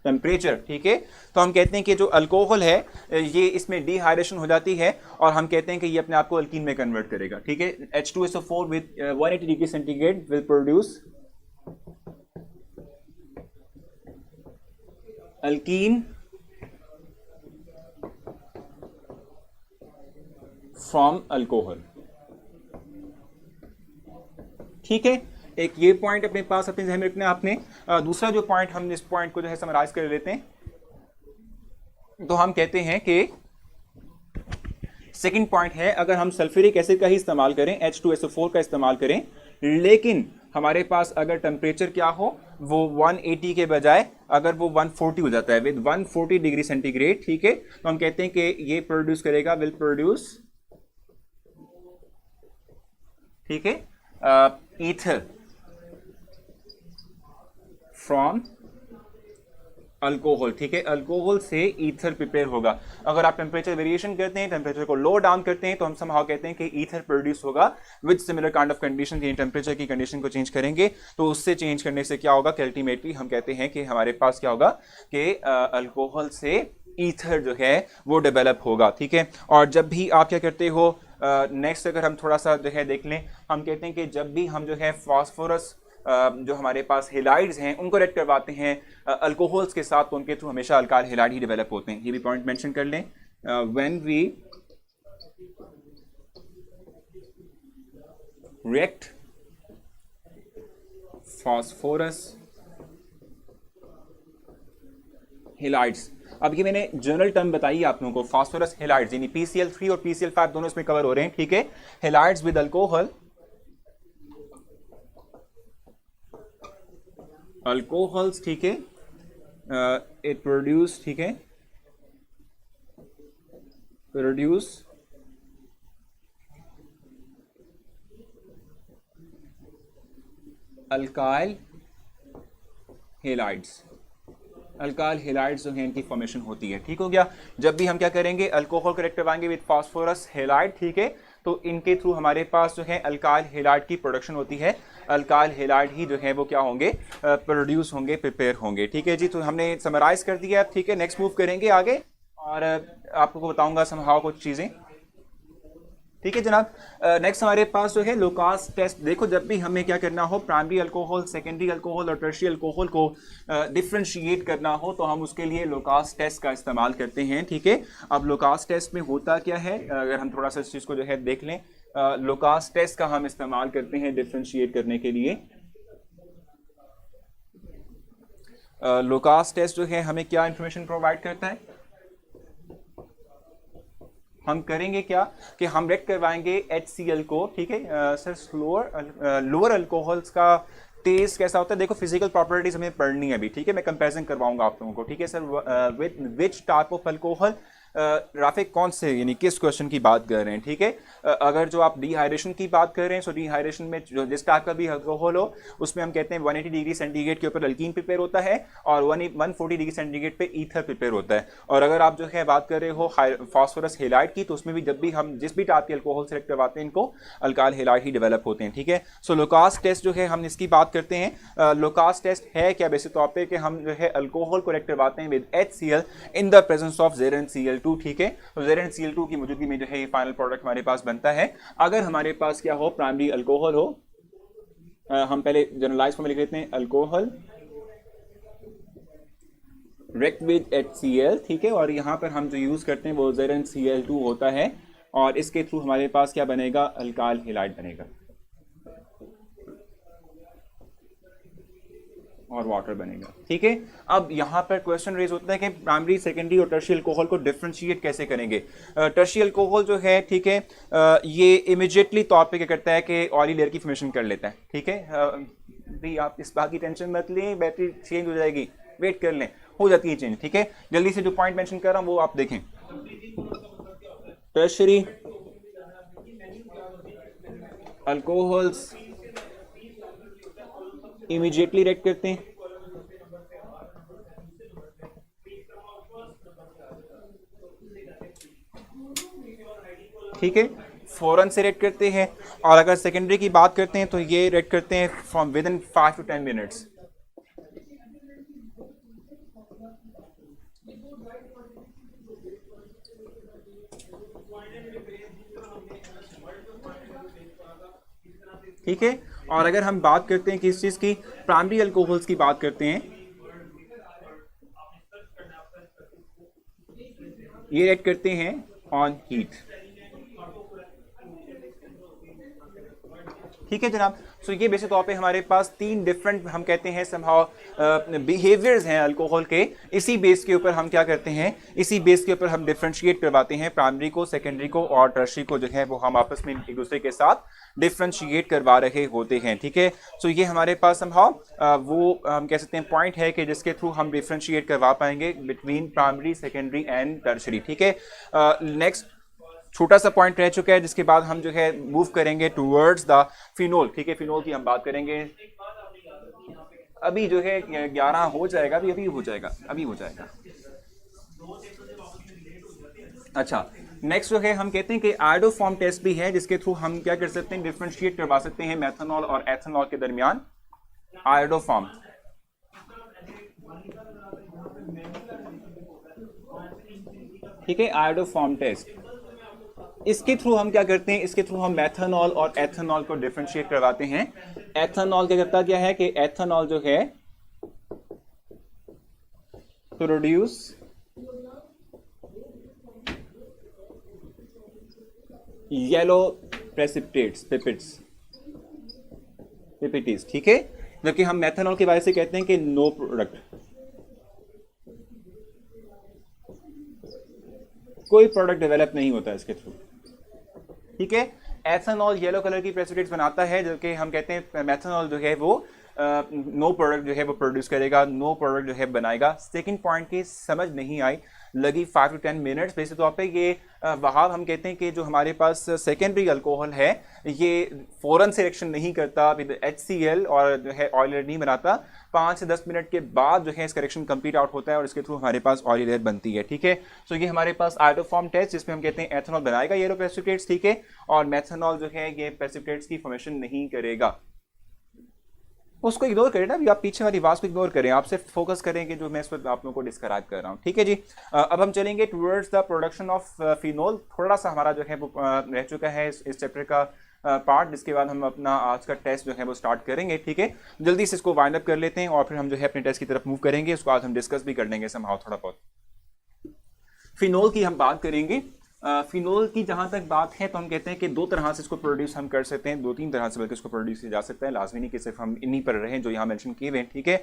टेम्परेचर, ठीक है, तो हम कहते हैं कि जो अल्कोहल है ये इसमें डिहाइड्रेशन हो जाती है, और हम कहते हैं कि ये अपने आप को अल्कीन में कन्वर्ट करेगा, ठीक है। H2SO4 with 180 degree centigrade will produce alkyne from alcohol, ठीक है। एक ये पॉइंट अपने पास अपने ध्यान में रखना है आपने। दूसरा जो पॉइंट, हम इस पॉइंट को जो है समराइज कर लेते हैं, तो हम कहते हैं कि सेकंड पॉइंट है, अगर हम सल्फ्यूरिक एसिड का ही इस्तेमाल करें, H2SO4 का इस्तेमाल करें, लेकिन हमारे पास अगर टेम्परेचर क्या हो, वो 180 के बजाय अगर वो 140 हो जाता है, विद 140 डिग्री सेंटीग्रेड, ठीक है, तो हम कहते हैं कि ये प्रोड्यूस करेगा, विल प्रोड्यूस, ठीक है, ईथर फ्रॉम अल्कोहल, ठीक है, अल्कोहल से ईथर प्रिपेयर होगा। अगर आप टेम्परेचर वेरिएशन करते हैं, टेम्परेचर को लो डाउन करते हैं, तो हम समहाउ कहते हैं कि ईथर प्रोड्यूस होगा with similar kind of condition. Temperature की कंडीशन को चेंज करेंगे तो उससे चेंज करने से क्या होगा कि अल्टीमेटली हम कहते हैं कि हमारे पास क्या होगा कि अल्कोहल से ईथर जो है वो डेवलप होगा, ठीक है। और जब भी आप क्या करते हो, नेक्स्ट अगर हम थोड़ा सा जो है देख लें, हम कहते हैं कि जब भी हम जो है फास्फोरस जो हमारे पास हेलाइड्स हैं उनको रेड करवाते हैं अल्कोहल्स के साथ, तो उनके थ्रू हमेशा अल्काइल हेलाइड ही डेवलप होते हैं। ये भी पॉइंट मेंशन कर लें। When we react phosphorus halides, अब ये मैंने जनरल टर्म बताई आप लोगों को, फास्फोरस हेलाइड्स यानी PCl3 और PCl5 दोनों इसमें कवर हो रहे हैं, ठीक है। हेलाइड्स विद अल्कोहल, अल्कोहल्स, ठीक है, इट प्रोड्यूस, ठीक है, produce alkyl halides. Alkyl halides जो है इनकी फॉर्मेशन होती है, ठीक हो गया। जब भी हम क्या करेंगे, अल्कोहल को रिएक्ट करवाएंगे विद फास्फोरस हेलाइड, ठीक है, तो इनके थ्रू हमारे पास जो है अल्काइल हेलाइड की प्रोडक्शन होती है। अल्काइल हेलाइड ही जो है वो क्या होंगे, प्रोड्यूस होंगे, प्रिपेयर होंगे, ठीक है जी। तो हमने समराइज कर दिया, ठीक है। नेक्स्ट मूव करेंगे आगे, और आपको बताऊंगा समहाउ कुछ चीज़ें, ठीक है जनाब। नेक्स्ट हमारे पास जो है लोकास टेस्ट। देखो, जब भी हमें क्या करना हो, प्राइमरी अल्कोहल, सेकेंडरी अल्कोहल और टर्शियरी अल्कोहल को डिफ्रेंशिएट करना हो, तो हम उसके लिए लोकास टेस्ट का इस्तेमाल करते हैं, ठीक है। अब लोकास टेस्ट में होता क्या है, अगर हम थोड़ा सा इस चीज़ को जो है देख लें, लोकास टेस्ट का हम इस्तेमाल करते हैं डिफ्रेंशिएट करने के लिए। लोकास टेस्ट जो है हमें क्या इंफॉर्मेशन प्रोवाइड करता है, हम करेंगे क्या कि हम रेड करवाएंगे HCl को, ठीक है। सर लोअर अल्कोहल्स का टेस्ट कैसा होता है, देखो फिजिकल प्रॉपर्टीज हमें पढ़नी है अभी, ठीक है, मैं कंपैरिजन करवाऊंगा आप लोगों को, ठीक है sir. With which type of alcohol, Rafiq कौन से यानी किस क्वेश्चन की बात कर रहे हैं, ठीक है। अगर जो आप डिहाइड्रेशन की बात कर रहे हैं, सो डिहाइड्रेशन में जो जिस टाइप का भी अल्कोहल हो, उसमें हम कहते हैं 180 डिग्री सेंटीग्रेड के ऊपर अल्कीन प्रिपेयर होता है, और 140 डिग्री सेंटीग्रेड पे ईथर प्रिपेयर होता है। और अगर आप जो है बात कर रहे हो फास्फोरस हेलाइड की, तो उसमें भी जब भी हम जिस भी टाइप के अल्कोहल सेलेक्ट करवाते हैं, इनको अल्काइल हेलाइड ही डेवलप होते हैं, ठीक है। सो लोकास टेस्ट जो है हम इसकी बात करते हैं। लोकास टेस्ट है क्या, बेसिक तौर पे कि हम जो है अल्कोहल को रेक्ट करवाते हैं with HCl in the presence of ZnCl2, ठीक है। तो ZnCl2 की मौजूदगी में जो है ये फाइनल प्रोडक्ट हमारे पास बनता है। अगर हमारे पास क्या हो, प्राइमरी अल्कोहल हो, हम पहले जनरलाइज फॉर्म में लिख लेते हैं, अल्कोहल रिएक्ट विद HCl, ठीक है, और यहाँ पर हम जो यूज़ करते हैं वो ZnCl2 होता है और इसके थ्रू हमारे पास क्या बनेगा, अल्काइल हैलाइड बनेगा और वाटर बनेगा, ठीक है। अब यहाँ पर क्वेश्चन रेज होता है कि प्राइमरी, सेकेंडरी और टर्शियल अल्कोहल को डिफरेंशिएट कैसे करेंगे। टर्शियल अल्कोहल जो है, ठीक है, ये इमिजिएटली तौर पे क्या करता है कि ऑयली लेयर की फॉर्मेशन कर लेता है, ठीक है। भाई आप इस बात की टेंशन मत लें, बैटरी चेंज हो जाएगी, वेट कर लें, हो जाती है चेंज, ठीक है। जल्दी से जो पॉइंट मेंशन कर रहा हूँ वो आप देखें। टर्शियरी अल्कोहल्स इमीडिएटली रिएक्ट करते हैं, ठीक है, फौरन से रिएक्ट करते हैं। और अगर सेकेंडरी की बात करते हैं तो ये रिएक्ट करते हैं from with in 5 to 10 minutes. ठीक है। और अगर हम बात करते हैं किस चीज की, प्राइमरी अल्कोहल्स की बात करते हैं, ये रिएक्ट करते हैं ऑन हीट, ठीक है जनाब। सो ये बेसिक तौर पे हमारे पास 3 डिफरेंट हम कहते हैं समहाउ बिहेवियर्स हैं अल्कोहल के। इसी बेस के ऊपर हम क्या करते हैं, इसी बेस के ऊपर हम डिफरेंशिएट करवाते हैं प्राइमरी को, सेकेंडरी को और टर्शियरी को, जो है वो हम आपस में एक दूसरे के साथ डिफरेंशिएट करवा रहे होते हैं, ठीक है। सो ये हमारे पास समहाउ वो हम कह सकते हैं पॉइंट है कि जिसके थ्रू हम डिफरेंशिएट करवा पाएंगे between primary, secondary and tertiary, ठीक है। नेक्स्ट छोटा सा पॉइंट रह चुका है, जिसके बाद हम जो है मूव करेंगे टूवर्ड्स द फिनोल, ठीक है। फिनोल की हम बात करेंगे, अभी जो है 11 हो जाएगा, अभी हो जाएगा, अभी हो जाएगा। अच्छा, नेक्स्ट जो है हम कहते हैं कि आयोडोफॉर्म टेस्ट भी है, जिसके थ्रू हम क्या कर सकते हैं, डिफरेंशिएट करवा सकते हैं मेथनॉल और एथनॉल के दरमियान। आयोडोफॉर्म, ठीक है, आयोडोफॉर्म टेस्ट, इसके थ्रू हम क्या करते हैं, इसके थ्रू हम मेथनॉल और एथनॉल को डिफरेंशिएट करवाते हैं। एथनॉल क्या करता क्या है कि एथनॉल जो है प्रोड्यूस येलो प्रेसिपिटेट्स, पिपिटीज, ठीक है। जबकि हम मेथनॉल के बारे से कहते हैं कि नो प्रोडक्ट, कोई प्रोडक्ट डेवलप नहीं होता इसके थ्रू, ठीक है। एथनॉल येलो कलर की प्रेसिपिटेट्स बनाता है, जो कि हम कहते हैं मेथनॉल जो है वो नो प्रोडक्ट जो है वो प्रोड्यूस करेगा, नो प्रोडक्ट जो है बनाएगा। सेकंड पॉइंट की समझ नहीं आई, लगी 5 to 10 मिनट्स। वैसे तौर पे ये वहां हम कहते हैं कि जो हमारे पास सेकेंडरी अल्कोहल है ये फौरन से रिएक्शन नहीं करता विद HCl और जो है ऑयल नहीं बनाता, 5 से 10 मिनट के बाद जो है इसका रिएक्शन कंप्लीट आउट होता है और इसके थ्रू हमारे पास ऑयल लेयर बनती है, ठीक है। सो ये हमारे पास आयोडोफॉर्म टेस्ट, जिसमें हम कहते हैं एथनॉल बनाएगा येलो प्रेसिपिटेट्स, ठीक है, और मेथनॉल जो है ये प्रेसिपिटेट्स की फॉर्मेशन नहीं करेगा। उसको इग्नोर करें ना, अभी आप पीछे वाली आवाज को इग्नोर करें, आप सिर्फ फोकस करें कि जो मैं इस वक्त आप लोगों को डिस्क्राइब कर रहा हूँ, ठीक है जी। अब हम चलेंगे towards the production of phenol. थोड़ा सा हमारा जो है वो रह चुका है इस चैप्टर का पार्ट, जिसके बाद हम अपना आज का टेस्ट जो है वो स्टार्ट करेंगे, ठीक है। जल्दी से इसको वाइंड अप कर लेते हैं और फिर हम जो है अपने टेस्ट की तरफ मूव करेंगे। उसको आज हम डिस्कस भी कर लेंगे समहाउ थोड़ा बहुत। फिनोल की हम बात करेंगे। फिनोल की जहां तक बात है तो हम कहते हैं कि 2 तरह से इसको प्रोड्यूस हम कर सकते हैं, 2-3 तरह से बल्कि इसको प्रोड्यूस किया जा सकता है, लाजमी नहीं कि सिर्फ हम इन्हीं पर रहें जो यहाँ मेंशन किए हुए हैं, ठीक है।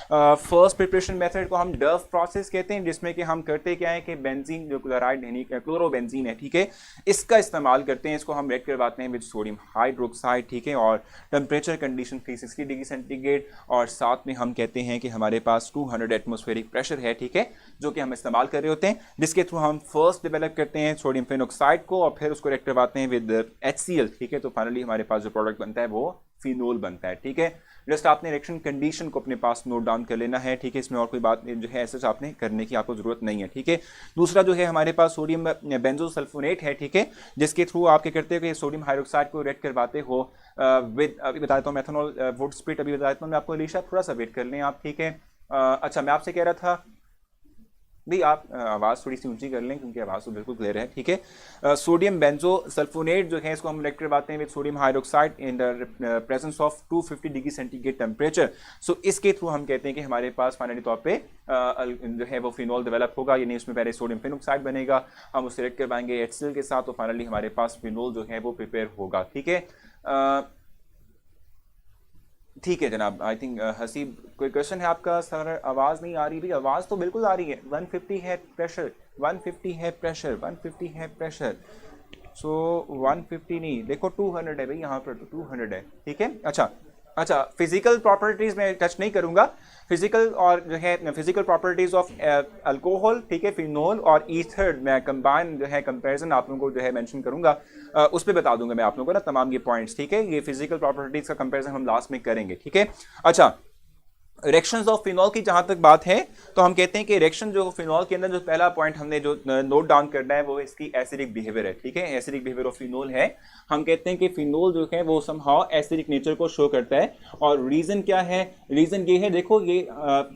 फर्स्ट प्रिपरेशन मेथड को हम डव प्रोसेस कहते हैं, जिसमें कि हम करते क्या है कि बेंजीन जो क्लोराइड यानी क्लोरोबेंजीन है, ठीक है, इसका इस्तेमाल करते हैं। इसको हम रेड करवाते हैं विद सोडियम हाइड्रोक्साइड, ठीक है, और टेम्परेचर कंडीशन 360 डिग्री सेंटीग्रेड, और साथ में हम कहते हैं कि हमारे पास 200 एटमॉस्फेरिक प्रेशर है, ठीक है, जो कि हम इस्तेमाल कर रहे होते हैं, जिसके थ्रू हम फर्स्ट डेवलप करते हैं सोडियम फेनोक्साइड को और फिर उसको रिएक्ट करवाते हैं विद HCl, ठीक है। तो फाइनली हमारे पास जो प्रोडक्ट बनता है वो फिनोल बनता है, ठीक है। जस्ट आपने रिएक्शन कंडीशन को अपने पास नोट डाउन कर लेना है, ठीक है, इसमें और कोई बात जो है ऐसा आपने करने की आपको जरूरत नहीं है, ठीक है। दूसरा जो है हमारे पास सोडियम बेंजोसल्फोनेट है, ठीक है, जिसके थ्रू आप क्या करते हो कि सोडियम हाइड्रोक्साइड को रिएक्ट करवाते हो विद, अभी बता देता हूँ मेथनॉल वुड स्प्लिट, अभी बता देता हूँ मैं आपको, अलीशा थोड़ा सा वेट कर लें आप, ठीक है। अच्छा, मैं आपसे कह रहा था भी आप आवाज़ थोड़ी सी ऊंची कर लें क्योंकि आवाज़ तो बिल्कुल क्लियर है, ठीक है। सोडियम बेंजो सल्फोनेट जो है इसको हम रिएक्ट करवाते हैं with sodium hydroxide in the presence of 250 degree centigrade temperature. So इसके थ्रू हम कहते हैं कि हमारे पास फाइनली तौर पे जो है वो फिनॉल डेवलप होगा, यानी उसमें पहले सोडियम फिनॉक्साइड बनेगा, हम उसे रिएक्ट करवाएंगे HCl के साथ, तो फाइनली हमारे पास फिनॉल जो है वो प्रिपेयर होगा, ठीक है। ठीक है जनाब, आई थिंक हसीब कोई क्वेश्चन है आपका? सर आवाज़ नहीं आ रही भी, आवाज़ तो बिल्कुल आ रही है। 150 है प्रेशर, 150 है प्रेशर, 150 है प्रेशर। सो 150 नहीं, देखो 200 है भाई, यहाँ पर तो 200 है, ठीक है। अच्छा, फिजिकल प्रॉपर्टीज में टच नहीं करूंगा। फिजिकल और जो है फिजिकल प्रॉपर्टीज ऑफ अल्कोहल, ठीक है, फिनॉल और ईथर मैं कंबाइन जो है कंपैरिजन आप लोगों को जो है मेंशन करूंगा, उस पर बता दूंगा मैं आप लोगों को ना तमाम ये पॉइंट्स, ठीक है। ये फिजिकल प्रॉपर्टीज का कंपैरिजन हम लास्ट में करेंगे, ठीक है। अच्छा, रिएक्शंस ऑफ फिनॉल की जहां तक बात है तो हम कहते हैं कि रिएक्शन जो फिनॉल के अंदर जो पहला पॉइंट हमने जो नोट डाउन करना है वो इसकी एसिडिक बिहेवियर है, ठीक है। एसिडिक बिहेवियर ऑफ फिनॉल है, हम कहते हैं कि फिनॉल जो है वो समहाउ एसिडिक नेचर को शो करता है। और रीजन क्या है? रीजन ये है, देखो ये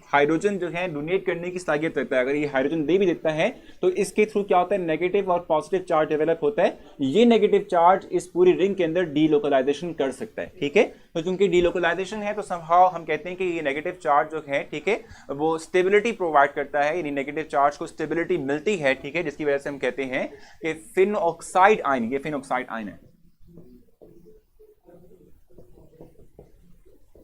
हाइड्रोजन जो है डोनेट करने की सागियत रखता है। अगर ये हाइड्रोजन दे भी देता है तो इसके थ्रू क्या होता है, नेगेटिव और पॉजिटिव चार्ज डेवलप होता है। ये नेगेटिव चार्ज इस पूरी रिंग के अंदर डीलोकलाइजेशन कर सकता है, ठीक है। तो चूंकि डीलोकलाइजेशन है तो समहाउ हम कहते हैं कि ये नेगेटिव चार्ज जो है, ठीक है, वो स्टेबिलिटी प्रोवाइड करता है, यानी नेगेटिव चार्ज को स्टेबिलिटी मिलती है, ठीक है, जिसकी वजह से हम कहते हैं कि फिन ऑक्साइड आयन, ये फिन ऑक्साइड आयन है,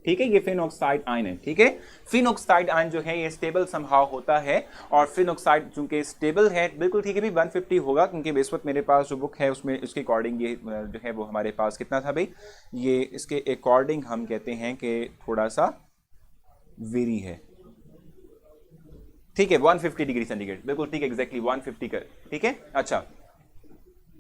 ठीक है, ये फिन ऑक्साइड आयन है, ठीक है। फिन ऑक्साइड आयन जो है ये स्टेबल समहाउ होता है, और फिन ऑक्साइड चूंकि स्टेबल है, बिल्कुल ठीक है भी 150 होगा, क्योंकि इस वक्त मेरे पास जो बुक है उसमें इसके अकॉर्डिंग ये जो है वो हमारे पास कितना था भाई, ये इसके अकॉर्डिंग हम कहते हैं कि थोड़ा सा वेरी है, ठीक है, 150 डिग्री सेंटीग्रेड, बिल्कुल ठीक है, एग्जैक्टली 150 का, ठीक है। अच्छा,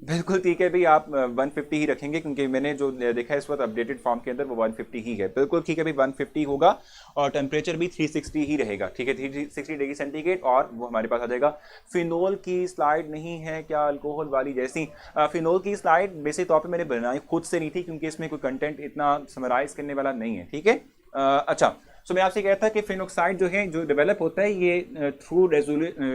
बिल्कुल ठीक है भाई, आप 150 ही रखेंगे क्योंकि मैंने जो देखा है इस वक्त अपडेटेड फॉर्म के अंदर वो 150 ही है, बिल्कुल ठीक है भाई, 150 होगा और टेम्परेचर भी 360 ही रहेगा, ठीक है, 360 डिग्री सेंटीग्रेड, और वो हमारे पास आ जाएगा। फिनॉल की स्लाइड नहीं है क्या अल्कोहल वाली जैसी? फिनॉल की स्लाइड बेसिक तौर पर मैंने बनाई खुद से नहीं थी क्योंकि इसमें कोई कंटेंट इतना समराइज करने वाला नहीं है, ठीक है। अच्छा, सो मैं आपसे कहता कि फिनॉक्साइड जो है जो डेवलप होता है ये थ्रू क्या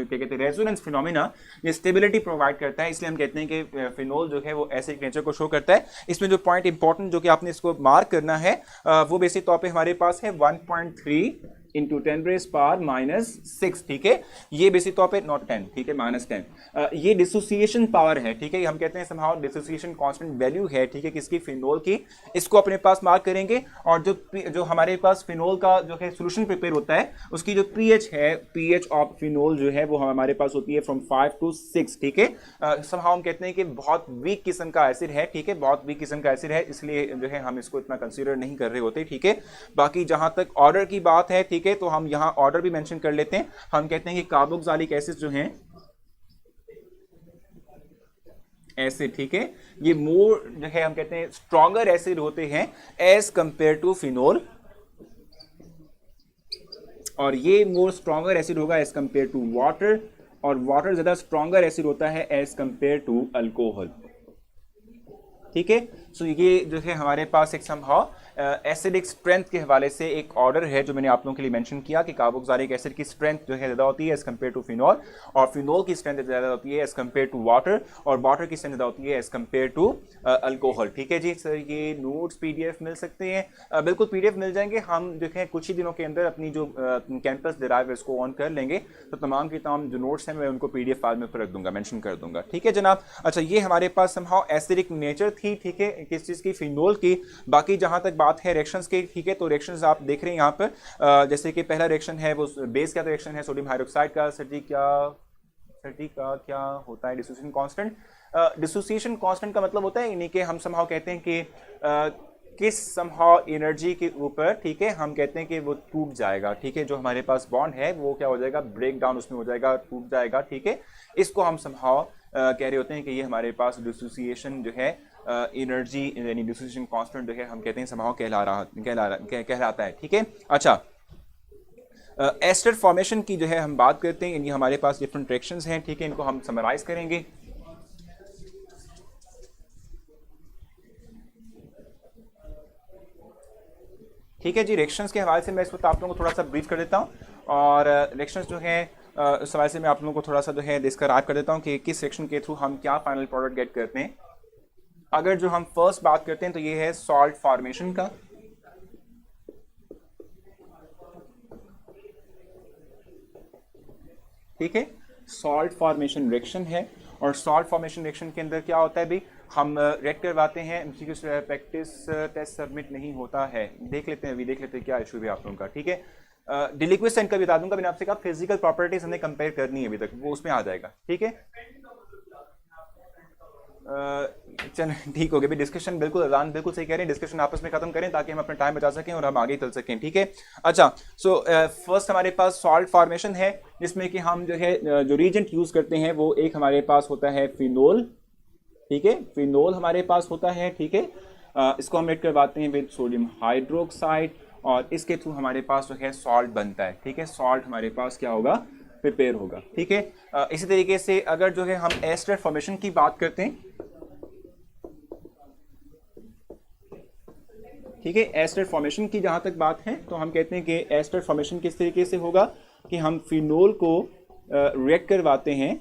कहते हैं रेजोनेंस फिनोमिना, ये स्टेबिलिटी प्रोवाइड करता है, इसलिए हम कहते हैं कि फिनॉल जो है वो एसिडिक नेचर को शो करता है। इसमें जो पॉइंट इंपॉर्टेंट जो कि आपने इसको मार्क करना है वो बेसिक तौर पे हमारे पास है 1.3 इंटू 10⁻⁻⁶, ठीक है। ये बेसिक तौर पे नॉट 10, ठीक है, -10, ये डिसोसिएशन पावर है, ठीक है, हम कहते हैं समहाउ डिसोसिएशन कांस्टेंट वैल्यू है, ठीक है, किसकी? फिनॉल की। इसको अपने पास मार्क करेंगे, और जो हमारे पास फिनॉल का जो है सोल्यूशन प्रिपेयर होता है उसकी जो पीएच है, पीएच ऑफ फिनॉल जो है वो हमारे पास होती है फ्रॉम 5 to 6, ठीक है। समहाउ हम कहते हैं कि बहुत वीक किस्म का एसिड है, ठीक है, बहुत वीक किस्म का एसिड है, इसलिए जो है हम इसको इतना कंसीडर नहीं कर रहे होते, ठीक है। बाकी जहां तक ऑर्डर की बात है, ठीक है, तो हम यहां ऑर्डर भी मेंशन कर लेते हैं। हम कहते हैं कि कार्बोक्सिलिक एसिड जो हैं एसिड, ठीक है, ये मोर जो है हम कहते हैं स्ट्रॉन्गर एसिड होते हैं एज कंपेयर टू फिनॉल, और ये मोर स्ट्रॉन्गर एसिड होगा एज कंपेयर टू वाटर, और वाटर ज्यादा स्ट्रॉन्गर एसिड होता है एज कंपेयर टू अल्कोहल, ठीक है। सो ये जो है हमारे पास एक समहाउ एसिडिक स्ट्रेंथ के हवाले से एक ऑर्डर है जो मैंने आप लोगों के लिए मेंशन किया कि कार्बोक्सिलिक एसिड की स्ट्रेंथ जो है ज़्यादा होती है एज कम्पेयर टू फिनॉल, और फिनॉल की स्ट्रेंथ ज़्यादा होती है एज कम्पेयर टू वाटर, और वाटर की स्ट्रेंथ ज़्यादा होती है एज कम्पेयर टू अल्कोहल, ठीक है जी। सर ये नोट्स PDF मिल सकते हैं? बिल्कुल PDF मिल जाएंगे, हम जो है कुछ ही दिनों के अंदर अपनी जो कैंपस डिराइव है उसको ऑन कर लेंगे, तो तमाम की तमाम जो नोट्स हैं मैं उनको PDF फाइल में रख दूंगा, मेंशन कर दूंगा, ठीक है जनाब। अच्छा, ये हमारे पास समहाउ एसिडिक नेचर थी, ठीक है, किस चीज़ की? फिनॉल की। बाकी जहां तक बात है रिएक्शंस की, ठीक है, तो रिएक्शंस आप देख रहे हैं यहाँ पर, जैसे कि पहला रिएक्शन है वो बेस का रिएक्शन है सोडियम हाइड्रोक्साइड का, सर्दी का क्या होता है? Dissociation constant. डिसोसिएशन कांस्टेंट का मतलब होता है यानी कि हम समहाउ कहते हैं कि किस समहाउ एनर्जी के ऊपर, ठीक है, हम कहते हैं कि वो टूट जाएगा, ठीक है, जो हमारे पास बॉन्ड है वो क्या हो जाएगा, ब्रेक डाउन उसमें हो जाएगा, टूट जाएगा, ठीक है। इसको हम समहाउ कह रहे होते हैं कि ये हमारे पास डिसोसिएशन जो है एनर्जी यानी डिसोसिएशन कांस्टेंट जो है हम कहते हैं समहाउ कहलाता है, ठीक है। अच्छा, एस्टर फॉर्मेशन की जो है हम बात करते हैं, यानी हमारे पास डिफरेंट रिएक्शंस हैं, ठीक है, इनको हम समराइज करेंगे। ठीक है जी, रिएक्शंस के हवाले से मैं इस वक्त आप लोगों को थोड़ा सा ब्रीफ कर देता हूँ, और रिएक्शंस जो हैं उस हवाले से मैं आप लोगों को थोड़ा सा जो है डिस्क्राइब कर देता हूँ कि किस सेक्शन के थ्रू हम क्या फाइनल प्रोडक्ट गेट करते हैं। अगर जो हम फर्स्ट बात करते हैं तो ये है सॉल्ट फॉर्मेशन का। ठीक है, सॉल्ट फॉर्मेशन रिएक्शन है, और सॉल्ट फॉर्मेशन रिएक्शन के अंदर क्या होता है भाई, हम रेड करवाते हैं, एमसीक्यू प्रैक्टिस टेस्ट सबमिट नहीं होता है। देख लेते हैं, अभी देख लेते हैं क्या इशू भी आप लोगों का। ठीक है, डिलिक्विसेंट का बता दूंगा, मैंने आपसे कहा फिजिकल प्रॉपर्टीज हमने कंपेयर करनी है अभी तक, वो उसमें आ जाएगा। ठीक है, चल ठीक हो गया, डिस्कशन बिल्कुल अजान बिल्कुल सही कह रहे हैं, डिस्कशन आपस में खत्म करें ताकि हम अपना टाइम बचा सकें और हम आगे चल सकें। ठीक है, अच्छा, सो फर्स्ट हमारे पास सॉल्ट फॉर्मेशन है, जिसमें कि हम जो है जो रीजेंट यूज करते हैं वो एक हमारे पास होता है फिनोल। ठीक है, फिनोल हमारे पास होता है। ठीक है, इसको हम ऐड करवाते हैं विद सोडियम हाइड्रोक्साइड, और इसके थ्रू हमारे पास जो है सॉल्ट बनता है। ठीक है, सॉल्ट हमारे पास क्या होगा, प्रिपेयर होगा। ठीक है, इसी तरीके से अगर जो है हम एस्टर फॉर्मेशन की बात करते हैं, ठीक है, एस्टर फॉर्मेशन की जहां तक बात है तो हम कहते हैं कि एस्टर फॉर्मेशन किस तरीके से होगा कि हम फिनोल को रिएक्ट करवाते हैं।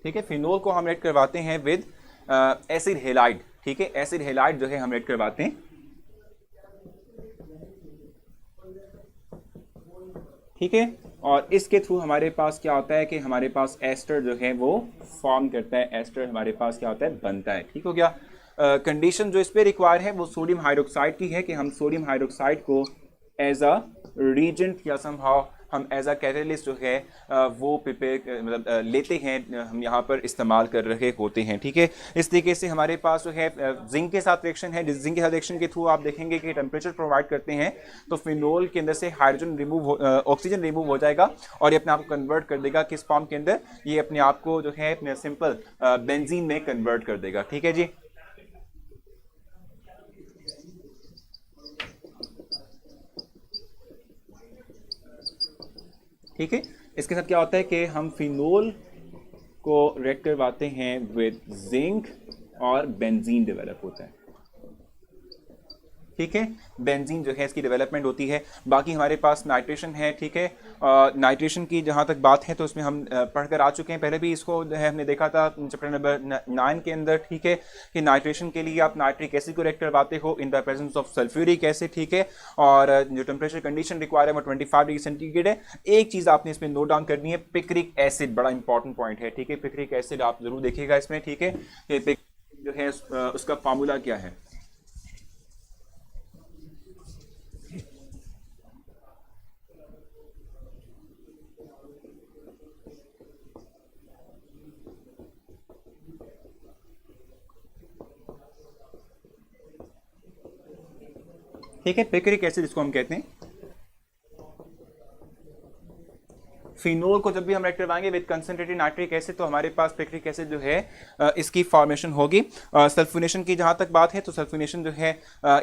ठीक है, फिनोल को हम रिएक्ट करवाते हैं विद एसिड हेलाइड। ठीक है, एसिड हेलाइड जो है हम रिएक्ट करवाते हैं। ठीक है, और इसके थ्रू हमारे पास क्या होता है कि हमारे पास एस्टर जो है वो फॉर्म करता है, एस्टर हमारे पास क्या होता है, बनता है। ठीक हो गया। कंडीशन जो इस पे रिक्वायर है वो सोडियम हाइड्रोक्साइड की है कि हम सोडियम हाइड्रोक्साइड को एज अ रीजेंट या समहाउ हम एज अ कैटलिस्ट जो है वो प्रिपेयर मतलब लेते हैं, हम यहाँ पर इस्तेमाल कर रहे होते हैं। ठीक है, इस तरीके से हमारे पास जो है जिंक के साथ रिएक्शन है, जिस जिंक के साथ रिएक्शन के थ्रू आप देखेंगे कि टेम्परेचर प्रोवाइड करते हैं तो फिनोल के अंदर से हाइड्रोजन रिमूव ऑक्सीजन रिमूव हो जाएगा और ये अपने आप को कन्वर्ट कर देगा किस फॉर्म के अंदर, ये अपने आप को जो है सिंपल बेंजीन में कन्वर्ट कर देगा। ठीक है जी, ठीक है, इसके साथ क्या होता है कि हम फिनोल को रिएक्ट करवाते हैं विद जिंक और बेंजीन डेवलप होता है। ठीक है, बेंजीन जो है इसकी डेवलपमेंट होती है। बाकी हमारे पास नाइट्रेशन है। ठीक है, नाइट्रेशन की जहाँ तक बात है तो उसमें हम पढ़कर आ चुके हैं, पहले भी इसको जो है हमने देखा था चैप्टर नंबर 9 के अंदर। ठीक है, कि नाइट्रेशन के लिए आप नाइट्रिक एसिड को रिएक्ट करवाते हो इन the presence of sulphuric acid. ठीक है, और जो टेम्परेचर कंडीशन रिक्वायर है वो 25 डिग्री सेंटीग्रेड है। एक चीज़ आपने इसमें नोट डाउन करनी है, पिक्रिक एसिड बड़ा इंपॉर्टेंट पॉइंट है। ठीक है, पिक्रिक एसिड आप जरूर देखिएगा इसमें। ठीक है, कि जो है उसका फार्मूला क्या है। ठीक है, पिक्रिक एसिड इसको हम कहते हैं। फिनोल को जब भी हम रिएक्ट करवाएंगे विद कंसंट्रेटेड नाइट्रिक एसिड तो हमारे पास पिक्रिक एसिड जो है इसकी फॉर्मेशन होगी। सल्फोनेशन की जहां तक बात है तो सल्फोनेशन जो है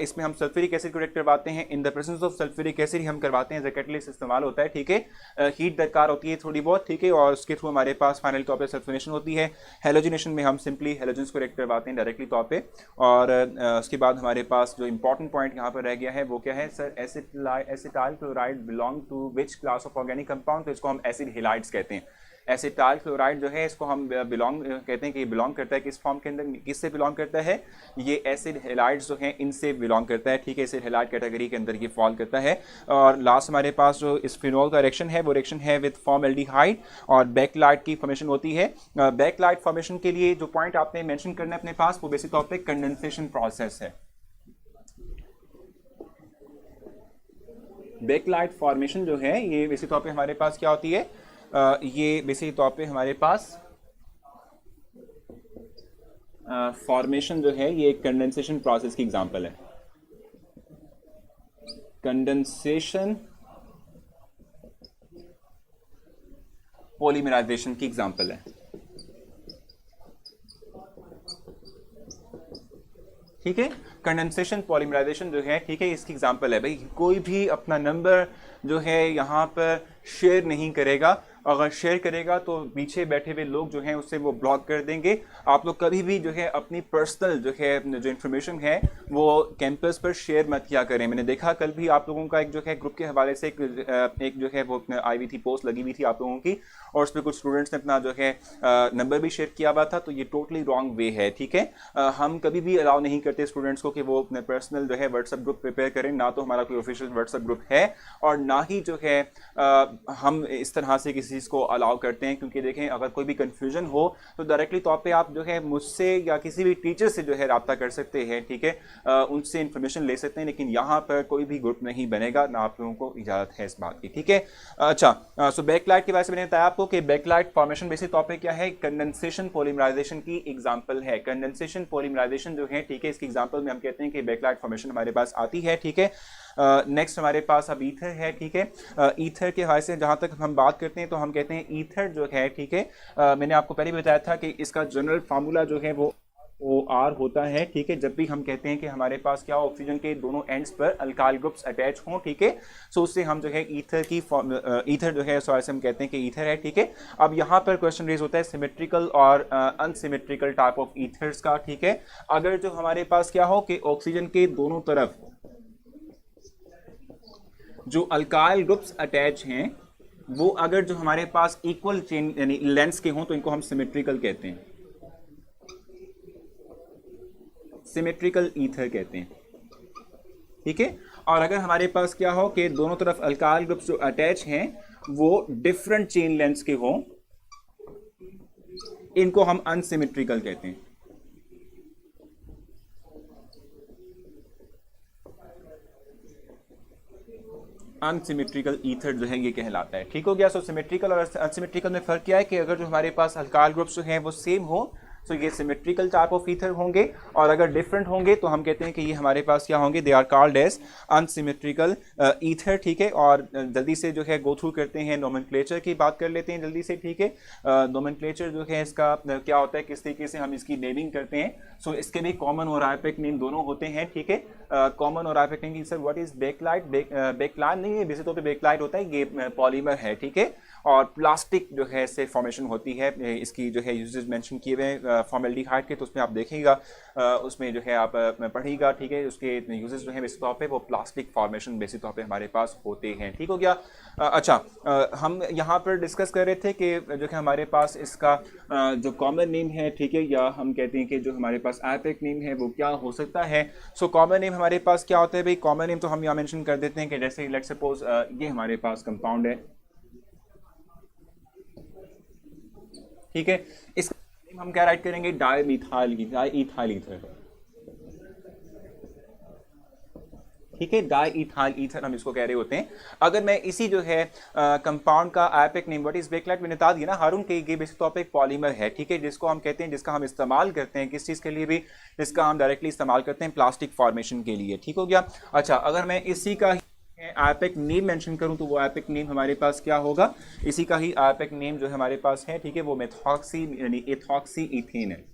इसमें हम सल्फ्यूरिक एसिड को रिएक्ट करवाते हैं, इन the presence of sulphuric acid हम करवाते हैं, एज अ कैटलिस्ट इस्तेमाल होता है। ठीक है, हीट दरकार होती है थोड़ी बहुत। ठीक है, और उसके थ्रू हमारे पास फाइनल तौर पर सल्फोनेशन होती है। हेलोजिनेशन में हम सिंपली हेलोजेंस को रिएक्ट करवाते हैं डायरेक्टली तौर पर। और उसके बाद हमारे पास जो इंपॉर्टेंट पॉइंट यहाँ पर रह गया है वो क्या है sir, acetyl chloride belong to which class of organic compound, तो इसको हम एसिड हेलाइड्स कहते हैं। एसिटाइल क्लोराइड जो है इसको हम बिलोंग कहते हैं कि बिलोंग करता है किस फॉर्म के अंदर, किससे बिलोंग करता है, ये एसिड हेलाइड्स जो हैं इनसे बिलोंग करता है। ठीक है, एसिड हेलाइड कैटेगरी के अंदर ये फॉल करता है। और लास्ट हमारे पास जो इस फिनोल का रिएक्शन है वो रिएक्शन है विद फॉर्मल्डिहाइड और बैकलाइट की फॉर्मेशन होती है। बैकलाइट फॉर्मेशन के लिए जो पॉइंट आपने मेंशन करना है अपने पास वो बेसिक तौर पे कंडेंसेशन प्रोसेस है। बैकलाइट फॉर्मेशन जो है ये बेसिक तौर पे हमारे पास क्या होती है, ये बेसिक तौर पे हमारे पास फॉर्मेशन जो है ये कंडेंसेशन प्रोसेस की एग्जांपल है। कंडेंसेशन पॉलीमराइजेशन की एग्जांपल है। ठीक है, कंडेंसेशन पॉलीमराइजेशन जो है, ठीक है, इसकी एग्जांपल है भाई, कोई भी अपना नंबर जो है यहाँ पर शेयर नहीं करेगा अगर शेयर करेगा तो पीछे बैठे हुए लोग जो हैं उससे वो ब्लॉक कर देंगे। आप लोग कभी भी जो है अपनी पर्सनल जो है जो इन्फॉर्मेशन है वो कैंपस पर शेयर मत किया करें। मैंने देखा कल भी आप लोगों का एक जो है ग्रुप के हवाले से एक जो है वो आई हुई थी, पोस्ट लगी हुई थी आप लोगों की, और उस पर कुछ स्टूडेंट्स ने अपना जो है नंबर भी शेयर किया हुआ था। तो ये टोटली रॉन्ग वे है, ठीक है। हम कभी भी अलाउ नहीं करते स्टूडेंट्स को कि वो अपने पर्सनल जो है व्हाट्सएप ग्रुप प्रिपेयर करें। ना तो हमारा कोई ऑफिशियल व्हाट्सएप ग्रुप है और ना ही जो है हम इस तरह से किसी चीज़ को अलाउ करते हैं, क्योंकि देखें अगर कोई भी कन्फ्यूजन हो तो डायरेक्टली तौर पे आप जो है मुझसे या किसी भी टीचर से जो है रब्ता कर सकते हैं, ठीक है। उनसे इन्फॉर्मेशन ले सकते हैं, लेकिन यहाँ पर कोई भी ग्रुप नहीं बनेगा, ना आप लोगों को इजाज़त है इस बात की, ठीक है। अच्छा, सो बैकलाइट के बारे में मैंने बताया आपको कि बैकलाइट फॉर्मेशन बेसिक टॉपिक क्या है, कंडेंसेशन पॉलीमराइजेशन की एग्जांपल है। कंडेंसेशन पॉलीमराइजेशन जो है, ठीक है, इसकी एग्जांपल में हम कहते हैं कि बैकलाइट फॉर्मेशन हमारे पास आती है, ठीक है। नेक्स्ट हमारे पास अब ईथर है, ठीक है। ईथर के हवाले से जहाँ तक हम बात करते हैं तो हम कहते हैं ईथर जो है, ठीक है, मैंने आपको पहले भी बताया था कि इसका जनरल फार्मूला जो है वो OR होता है, ठीक है। जब भी हम कहते हैं कि हमारे पास क्या ऑक्सीजन के दोनों एंड्स पर अल्काइल ग्रुप्स अटैच हों, ठीक है, सो उससे हम जो है ईथर की ईथर जो है सो ऐसे हम कहते हैं कि ईथर है, ठीक है। अब यहाँ पर क्वेश्चन रेज होता है सिमेट्रिकल और अनसिमेट्रिकल टाइप ऑफ ईथर्स का, ठीक है। अगर जो हमारे पास क्या हो कि ऑक्सीजन के दोनों तरफ जो अल्काइल ग्रुप्स अटैच हैं वो अगर जो हमारे पास इक्वल चेन यानी लेंथ के हों तो इनको हम सिमेट्रिकल कहते हैं, सिमेट्रिकल ईथर कहते हैं, ठीक है। और अगर हमारे पास क्या हो कि दोनों तरफ अल्काइल ग्रुप्स जो अटैच हैं वो डिफरेंट चेन लेंथ्स के हों, इनको हम अनसिमेट्रिकल कहते हैं। अनसिमेट्रिकल ईथर जो है ये कहलाता है, ठीक हो गया। सो सिमेट्रिकल और अनसिमेट्रिकल में फर्क क्या है कि अगर जो हमारे पास अल्काइल ग्रुप्स जो हैं वो सेम हो तो ये सिमेट्रिकल टाइप ऑफ ईथर होंगे, और अगर डिफरेंट होंगे तो हम कहते हैं कि ये हमारे पास क्या होंगे, they are called as unsymmetrical ether, ठीक है। और जल्दी से जो है गो थ्रू करते हैं, नोमेनक्लेचर की बात कर लेते हैं जल्दी से, ठीक है। नोमेनक्लेचर जो है इसका क्या होता है, किस तरीके से हम इसकी नेमिंग करते हैं। सो इसके भी कॉमन और आइपेक नेम दोनों होते हैं, ठीक है। कॉमन और IUPAC name sir what is Bakelite, Bakelite नहीं है, बेसिक तौर पे बैकलाइट होता है, ये पॉलीमर है, ठीक है। और प्लास्टिक जो है इससे फॉर्मेशन होती है, इसकी जो है यूजेस मेंशन किए हुए फॉर्मेल्डिहाइड के, तो उसमें आप देखिएगा, उसमें जो है आप पढ़िएगा, ठीक है। उसके यूजेस जो है बेसिक तौर पे वो प्लास्टिक फॉर्मेशन बेसिक तौर पे हमारे पास होते हैं, ठीक हो गया। अच्छा, हम यहाँ पर डिस्कस कर रहे थे कि जो है हमारे पास इसका जो कॉमन नेम है, ठीक है, या हम कहते हैं कि जो हमारे पास आइपेक नेम है वो क्या हो सकता है। सो कॉमन नेम हमारे पास क्या होता है भाई, कॉमन नेम तो हम यहाँ मेंशन कर देते हैं कि जैसे लेट्स सपोज ये हमारे पास कंपाउंड है, ठीक है। इसका नेम हम क्या राइट करेंगे, डाईमिथाइल ईथर, ठीक है। डाईइथाइल ईथर हम इसको कह रहे होते हैं। अगर मैं इसी जो है कंपाउंड का आइपेक नेम व्हाट इज बैकलाइट मैंने बता दिया ना हारून के, ये बेसिक तौर पे एक पॉलीमर है, ठीक है, जिसको हम कहते हैं, जिसका हम इस्तेमाल करते हैं किस चीज़ के लिए भी, जिसका हम डायरेक्टली इस्तेमाल करते हैं प्लास्टिक फॉर्मेशन के लिए, ठीक हो गया। अच्छा, अगर मैं इसी का आइपेक नेम मेंशन करूं तो वो आइपेक नेम हमारे पास क्या होगा, इसी का ही आइपेक नेम जो हमारे पास है, ठीक है, वो मेथॉक्सी यानी एथॉक्सी इथेन है,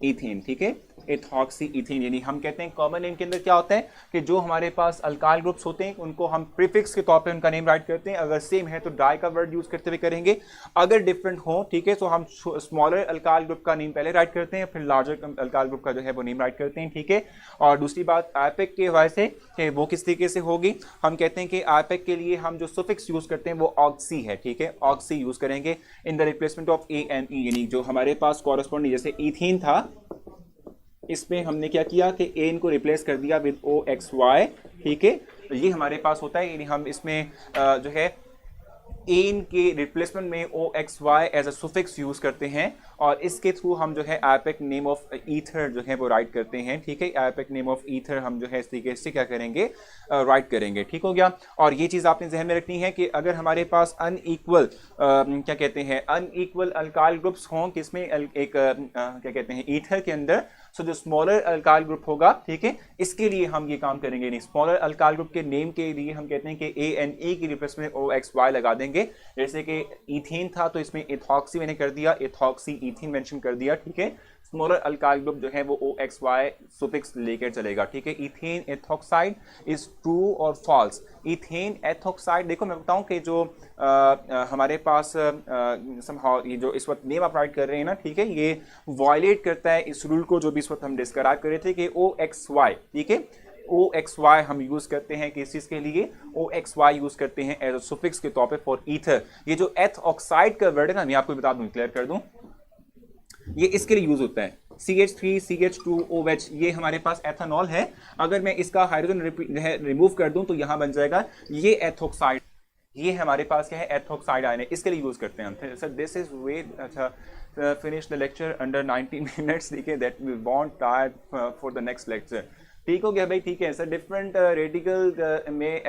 इथेन, ठीक है, एथॉक्सी इथेन। यानी हम कहते हैं कॉमन नेम के अंदर क्या होता है कि जो हमारे पास अल्काइल ग्रुप्स होते हैं उनको हम प्रीफिक्स के तौर पे उनका नेम राइट करते हैं। अगर सेम है तो डाई का वर्ड यूज करते हुए करेंगे, अगर डिफरेंट हो, ठीक है, तो हम स्मॉलर अल्काइल ग्रुप का नेम पहले राइट करते हैं, फिर लार्जर अल्काइल ग्रुप का जो है वो नेम राइट करते हैं, ठीक है। और दूसरी बात आइपेक के हवाले से कि वो किस तरीके से होगी, हम कहते हैं कि आइपेक के लिए हम जो सुफिक्स यूज करते हैं वो ऑक्सी है, ठीक है, ऑक्सी यूज करेंगे इन द रिप्लेसमेंट ऑफ ANE, यानी जो हमारे पास कॉरेस्पॉन्डिंग जैसे ईथीन था इसमें हमने क्या किया कि एन को रिप्लेस कर दिया विद OXY, ठीक है, ये हमारे पास होता है। यानी हम इसमें जो है एन के रिप्लेसमेंट में OXY as a suffix use करते हैं, और इसके थ्रू हम जो है आइपेक नेम ऑफ ईथर जो है वो राइट करते हैं, ठीक है। आइपेक नेम ऑफ ईथर हम जो है इस तरीके से क्या करेंगे, राइट करेंगे, ठीक हो गया। और ये चीज़ आपने जहन में रखनी है कि अगर हमारे पास अनइक्वल क्या कहते हैं, अनइक्वल अल्काइल ग्रुप्स हों किसमें एक क्या कहते हैं ईथर के अंदर, सो जो स्मॉलर अल्काइल ग्रुप होगा, ठीक है, इसके लिए हम ये काम करेंगे। नहीं, स्मॉलर अल्काइल ग्रुप के नेम के लिए हम कहते हैं कि ANA की रिप्लेसमेंट OXY लगा देंगे। जैसे कि इथेन था तो इसमें एथॉक्सी मैंने कर दिया, एथॉक्सी इथीन मेंशन कर दिया, ठीक है। स्मॉलर अल्काइल ग्रुप जो है वो OXY सुफिक्स लेकर चलेगा, ठीक है। इथेन एथोक्साइड इज ट्रू और फॉल्स। इथेन एथोक्साइड, देखो मैं बताऊं कि जो हमारे पास समहाउ ये जो इस वक्त नेम आप राइट कर रहे हैं ना, ठीक है, ये वायलेट करता है इस रूल को जो भी इस वक्त हम डिस्क्राइब कर रहे थे कि OXY, ठीक है, OXY हम यूज करते हैं किस चीज के लिए, OXY यूज करते हैं एज अ सुफिक्स के तौर पे फॉर ईथर। ये जो एथ ऑक्साइड का वर्ड है ना, मैं आपको बता दूं, क्लियर कर दूं, ये इसके लिए यूज होता है। CH3 CH2OH ये हमारे पास एथेनॉल है, अगर मैं इसका हाइड्रोजन रिमूव कर दूं तो यहां बन जाएगा ये एथोक्साइड, ये हमारे पास क्या है, एथोक्साइड आयन है, इसके लिए यूज करते हैं हम। सर दिस इज वे, अच्छा, finish the lecture under 90 minutes, ठीक है, that we want time for the next lecture. ठीक हो गया भाई, ठीक है सर। डिफरेंट रेडिकल में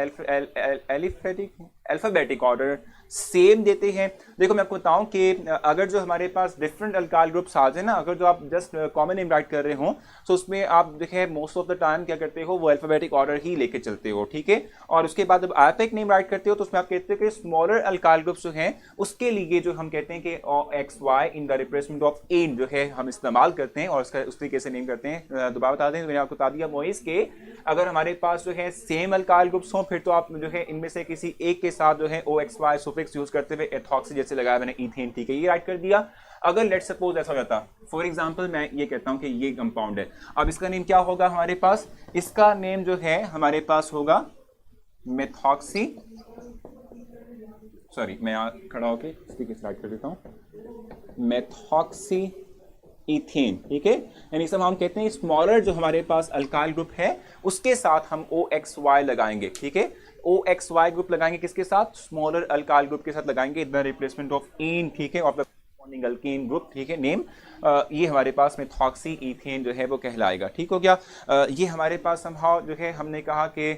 अल्फाबेटिक ऑर्डर सेम देते हैं। देखो मैं आपको बताऊं कि अगर जो हमारे पास डिफरेंट अल्काइल ग्रुप्स आ जाए ना, अगर जो आप जस्ट कॉमन नेम राइट कर रहे हो तो उसमें आप देखें मोस्ट ऑफ द टाइम क्या करते हो, वो अल्फाबेटिक ऑर्डर ही लेके चलते हो, ठीक है। और उसके बाद जब आयपेक नेम राइट करते हो तो उसमें आप कहते हो कि स्मॉलर अल्काइल ग्रुप्स जो हैं उसके लिए जो हम कहते हैं कि OXY in the replacement of ane जो है हम इस्तेमाल करते हैं और उसका उस तरीके से नेम करते हैं। दोबारा बता दें, मैंने आपको बता दिया मोइस के अगर हमारे पास जो है सेम अल्काइल ग्रुप्स हों फिर तो आप जो है इनमें से किसी एक के साथ जो है OXY सुफिक्स यूज करते हुए एथॉक्सी जैसे लगाया मैंने इथेन, ठीक है, ये राइट कर दिया। अगर लेट सपोज ऐसा हो जाता, फॉर एग्जांपल मैं ये कहता हूं कि ये कंपाउंड है, अब इसका नेम क्या होगा हमारे पास, इसका नेम जो है हमारे पास होगा मेथॉक्सी, सॉरी मैं यहां खड़ा होकर इसकी स्लाइड कर देता हूं, मेथॉक्सी इथेन, ठीक है। यानी सब हम कहते हैं स्मॉलर जो हमारे पास अल्काइल ग्रुप है उसके साथ हम OXY लगाएंगे, ठीक है। OXY ग्रुप लगाएंगे किसके साथ, स्मॉलर अल्काइल ग्रुप के साथ लगाएंगे in the replacement of ane, ठीक है, ऑफ द अल्केन ग्रुप, ठीक है, नेम ये हमारे पास मेथॉक्सी इथेन जो है वो कहलाएगा, ठीक हो गया। ये हमारे पास समहाउ जो है हमने कहा कि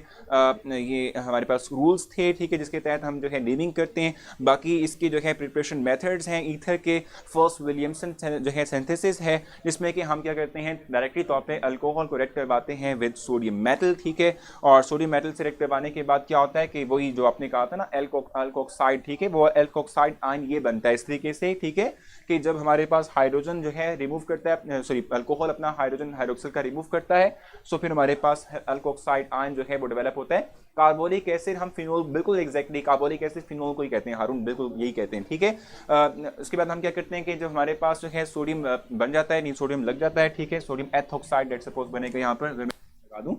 ये हमारे पास रूल्स थे, ठीक है, जिसके तहत हम जो है नेमिंग करते हैं। बाकी इसकी जो है प्रिपरेशन मेथड्स हैं, ईथर के फर्स्ट विलियमसन जो है सिंथेसिस है जिसमें कि हम क्या करते हैं, डायरेक्टली तौर पे अल्कोहल को रिएक्ट करवाते हैं विद सोडियम मेटल, ठीक है, और सोडियम मेटल से रिएक्ट करवाने के बाद क्या होता है कि वही जो आपने कहा था ना एल्कोक्साइड, ठीक है, वो एल्कोक्साइड आयन ये बनता है इस तरीके से, ठीक है, कि जब हमारे पास हाइड्रोजन जो है रिमूव करता है, सॉरी अल्कोहल अपना हाइड्रोजन हाइड्रोक्सिल का रिमूव करता है, सो फिर हमारे पास अल्कोक्साइड आयन जो है वो डेवलप होता है। कार्बोलिक एसिड हम फिनोल, बिल्कुल एग्जैक्टली कार्बोलिक एसिड फिनोल को ही कहते हैं, हारून बिल्कुल यही कहते हैं, ठीक है। उसके बाद हम क्या करते हैं कि जब हमारे पास जो है सोडियम बन जाता है, नहीं सोडियम लग जाता है, ठीक है, सोडियम एथोक्साइड लेट्स सपोज बनेगा, यहाँ पर अगर मैं लगा दूं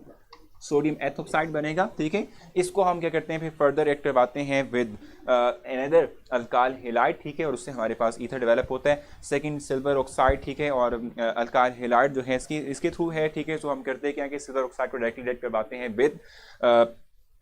सोडियम एथोक्साइड बनेगा, ठीक है। इसको हम क्या करते हैं फिर फर्दर रिएक्ट करवाते हैं विद अनदर अल्काइल हैलाइड, ठीक है, और उससे हमारे पास ईथर डेवलप होता है। सेकंड सिल्वर ऑक्साइड, ठीक है, और अल्काइल हैलाइड जो है इसके थ्रू है, ठीक है। सो हम करते हैं क्या कि सिल्वर ऑक्साइड को डायरेक्टली रिएक्ट करवाते हैं विद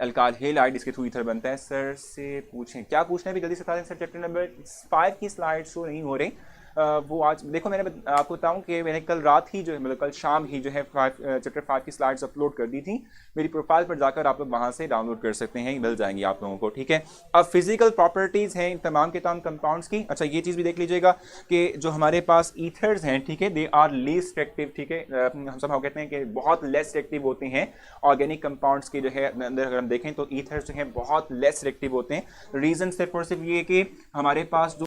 अल्काइल हैलाइड, इसके थ्रू ईथर बनता है। सर से पूछें क्या पूछना है, भी जल्दी से बता दें सर। चैप्टर नंबर 5 की स्लाइड शो नहीं हो रही, वो आज देखो मैंने आपको बताऊं कि मैंने कल रात ही जो है मतलब कल शाम ही जो है चैप्टर 5 की स्लाइड्स अपलोड कर दी थी मेरी प्रोफाइल पर, जाकर आप लोग वहां से डाउनलोड कर सकते हैं, मिल जाएंगी आप लोगों को, ठीक है। अब फिजिकल प्रॉपर्टीज हैं इन तमाम के तमाम कंपाउंड्स की। अच्छा ये चीज़ भी देख लीजिएगा कि जो हमारे पास ईथर्स हैं, ठीक है, दे आर लीस्ट एक्टिव, ठीक है, हम सब कहते हैं कि बहुत लेस एक्टिव होते हैं ऑर्गेनिक कंपाउंड्स के जो है अंदर अगर हम देखें तो ईथर्स जो है बहुत लेस एक्टिव होते हैं। रीजन सिर्फ और सिर्फ ये कि हमारे पास जो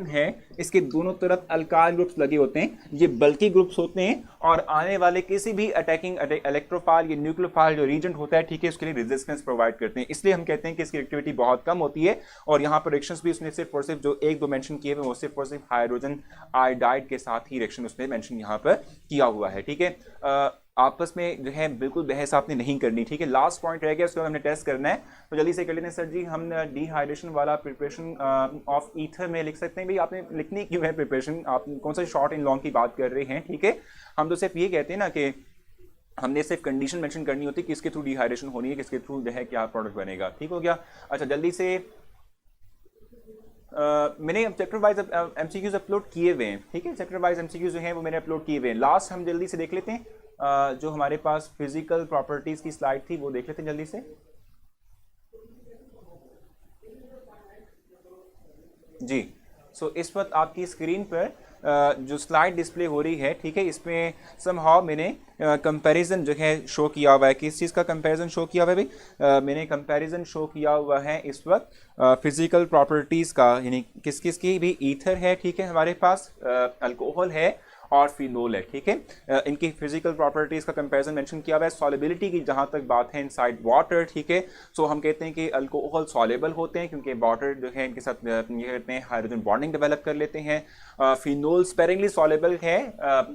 है इसके दोनों तरफ अल्काइल ग्रुप्स लगे होते हैं, ये बल्की ग्रुप्स होते हैं और आने वाले किसी भी अटैकिंग इलेक्ट्रोफाइल या न्यूक्लियोफाइल जो रीजेंट होता है, ठीक है, उसके लिए रेजिस्टेंस प्रोवाइड करते हैं। इसलिए हम कहते हैं कि इसकी एक्टिविटी बहुत कम होती है। और यहाँ पर रिएक्शंस भी उसने सिर्फ और सिर्फ जो एक दो मेंशन किए हुए वो सिर्फ और सिर्फ हाइड्रोजन आयोडाइड के साथ ही रिएक्शन उसने मेंशन यहाँ पर किया हुआ है, ठीक है। आपस में जो है बिल्कुल बहस आपने नहीं करनी, ठीक है। लास्ट पॉइंट रह गया, उसको हमने टेस्ट करना है, तो जल्दी से कर लेते हैं। सर जी हम डिहाइड्रेशन वाला प्रिपरेशन ऑफ ईथर में लिख सकते हैं, भाई आपने लिखनी क्यों है प्रिपरेशन, आप कौन सा शॉर्ट इन लॉन्ग की बात कर रहे हैं, ठीक है। हम तो सिर्फ ये कहते हैं ना कि हमने सिर्फ कंडीशन मेंशन करनी होती है कि किसके थ्रू डिहाइड्रेशन होनी है, किसके थ्रू जो है क्या प्रोडक्ट बनेगा, ठीक हो गया। अच्छा जल्दी से मैंने चैप्टर वाइज एमसीक्यूज अपलोड किए हुए हैं, ठीक है, चैप्टर वाइज एमसीक्यूज जो हैं वो मैंने अपलोड किए हुए हैं। लास्ट हम जल्दी से देख लेते हैं जो हमारे पास फिजिकल प्रॉपर्टीज की स्लाइड थी वो देख लेते हैं जल्दी से जी। सो इस वक्त आपकी स्क्रीन पर जो स्लाइड डिस्प्ले हो रही है, ठीक है, इसमें समहाउ मैंने कंपैरिजन जो है शो किया हुआ है। किस चीज़ का कंपैरिजन शो किया हुआ है भाई, मैंने कंपैरिजन शो किया हुआ है इस वक्त फिजिकल प्रॉपर्टीज़ का, यानी किस किस की भी ईथर है, ठीक है, हमारे पास अल्कोहल है और फिनोल है, ठीक है। इनकी फिजिकल प्रॉपर्टीज का कंपैरिजन मेंशन किया हुआ है। सॉलिबिलिटी की जहां तक बात है इनसाइड वाटर, ठीक है, सो हम कहते हैं कि अल्कोहल सॉलेबल होते हैं क्योंकि वाटर जो है इनके साथ ये कहते हैं हाइड्रोजन बॉन्डिंग डेवलप कर लेते हैं। फिनोल स्पेरिंगली सॉलेबल है।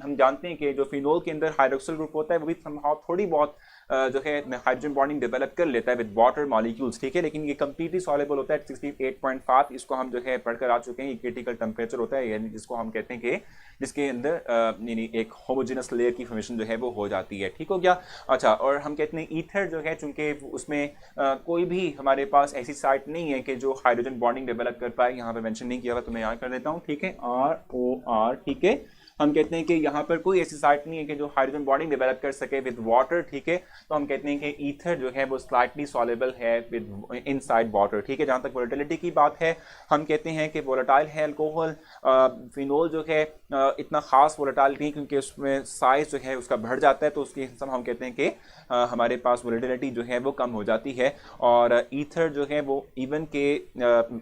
हम जानते हैं कि जो फिनोल के अंदर हाइड्रोक्सिल ग्रुप होता है वो भी थोड़ी बहुत जो है हाइड्रोजन बॉन्डिंग डेवलप कर लेता है विद वाटर मॉलिक्यूल्स, ठीक है, लेकिन ये कंप्लीटली सॉल्युबल होता है 68.5। इसको हम जो है पढ़कर आ चुके हैं। ये क्रिटिकल टेम्परेचर होता है, यानी जिसको हम कहते हैं कि जिसके अंदर एक होमोजेनस लेयर की फॉर्मेशन जो है वो हो जाती है, ठीक हो गया। अच्छा, और हम कहते हैं ईथर जो है चूंकि उसमें कोई भी हमारे पास ऐसी साइट नहीं है कि जो हाइड्रोजन बॉन्डिंग डेवलप कर पाए, यहाँ पे मेंशन नहीं किया हुआ तो मैं यहाँ कर देता हूँ, ठीक है, ROR, ठीक है। हम कहते हैं कि यहाँ पर कोई ऐसी साइट नहीं है कि जो हाइड्रोजन बॉन्डिंग डेवलप कर सके विद वाटर, ठीक है, तो हम कहते हैं कि ईथर जो है वो स्लाइटली सॉल्युबल है विद इनसाइड वाटर, ठीक है। जहाँ तक वोलेटिलिटी की बात है, हम कहते हैं कि वोलेटाइल है अल्कोहल। फिनोल जो है इतना खास वोलेटाइल नहीं क्योंकि उसमें साइज जो है उसका बढ़ जाता है, तो उसके हिसाब हम कहते हैं कि हमारे पास वोलेटिलिटी जो है वो कम हो जाती है। और ईथर जो है वो इवन के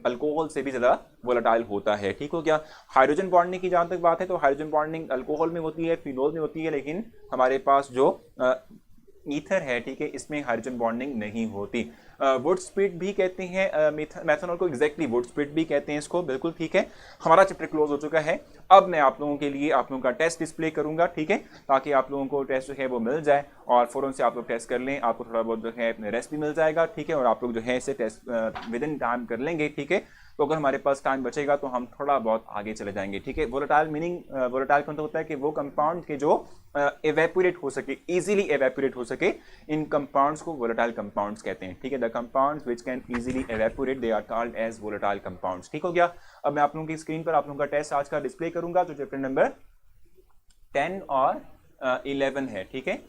अल्कोहल से भी ज़्यादा वोलेटाइल होता है, ठीक हो गया। हाइड्रोजन बॉन्डिंग की जहाँ तक बात है तो हाइड्रोजन बॉन्डिंग अल्कोहल में होती है, फिनोल में होती है, लेकिन हमारे पास जो ईथर है, ठीक है, इसमें हाइड्रोजन बॉन्डिंग नहीं होती। वुड स्प्लिट भी कहते हैं मेथनॉल को, एग्जैक्टली वुड स्प्लिट भी कहते हैं इसको, बिल्कुल ठीक है। हमारा चैप्टर क्लोज हो चुका है। अब मैं आप लोगों के लिए आप लोगों का टेस्ट डिस्प्ले करूंगा, ठीक है, ताकि आप लोगों को टेस्ट जो है वो मिल जाए और फ़ौरन से आप लोग टेस्ट कर लें। आपको थोड़ा बहुत जो है रेस्ट भी मिल जाएगा, ठीक है, और आप लोग जो है इसे टेस्ट विद इन टाइम कर लेंगे, ठीक है। तो अगर हमारे पास टाइम बचेगा तो हम थोड़ा बहुत आगे चले जाएंगे, ठीक है। वोलेटाइल मीनिंग वोलेटाइल का मतलब होता है कि वो कंपाउंड के जो एवेपोरेट हो सके, इजीली एवेपोरेट हो सके, इन कंपाउंड्स को वोलेटाइल कंपाउंड्स कहते हैं, ठीक है। The compounds which can easily evaporate they are called as volatile compounds, ठीक हो गया। अब मैं आप लोगों की स्क्रीन पर आप लोगों का टेस्ट आज का डिस्प्ले करूंगा, जो चैप्टर नंबर 10 और 11 है, ठीक है।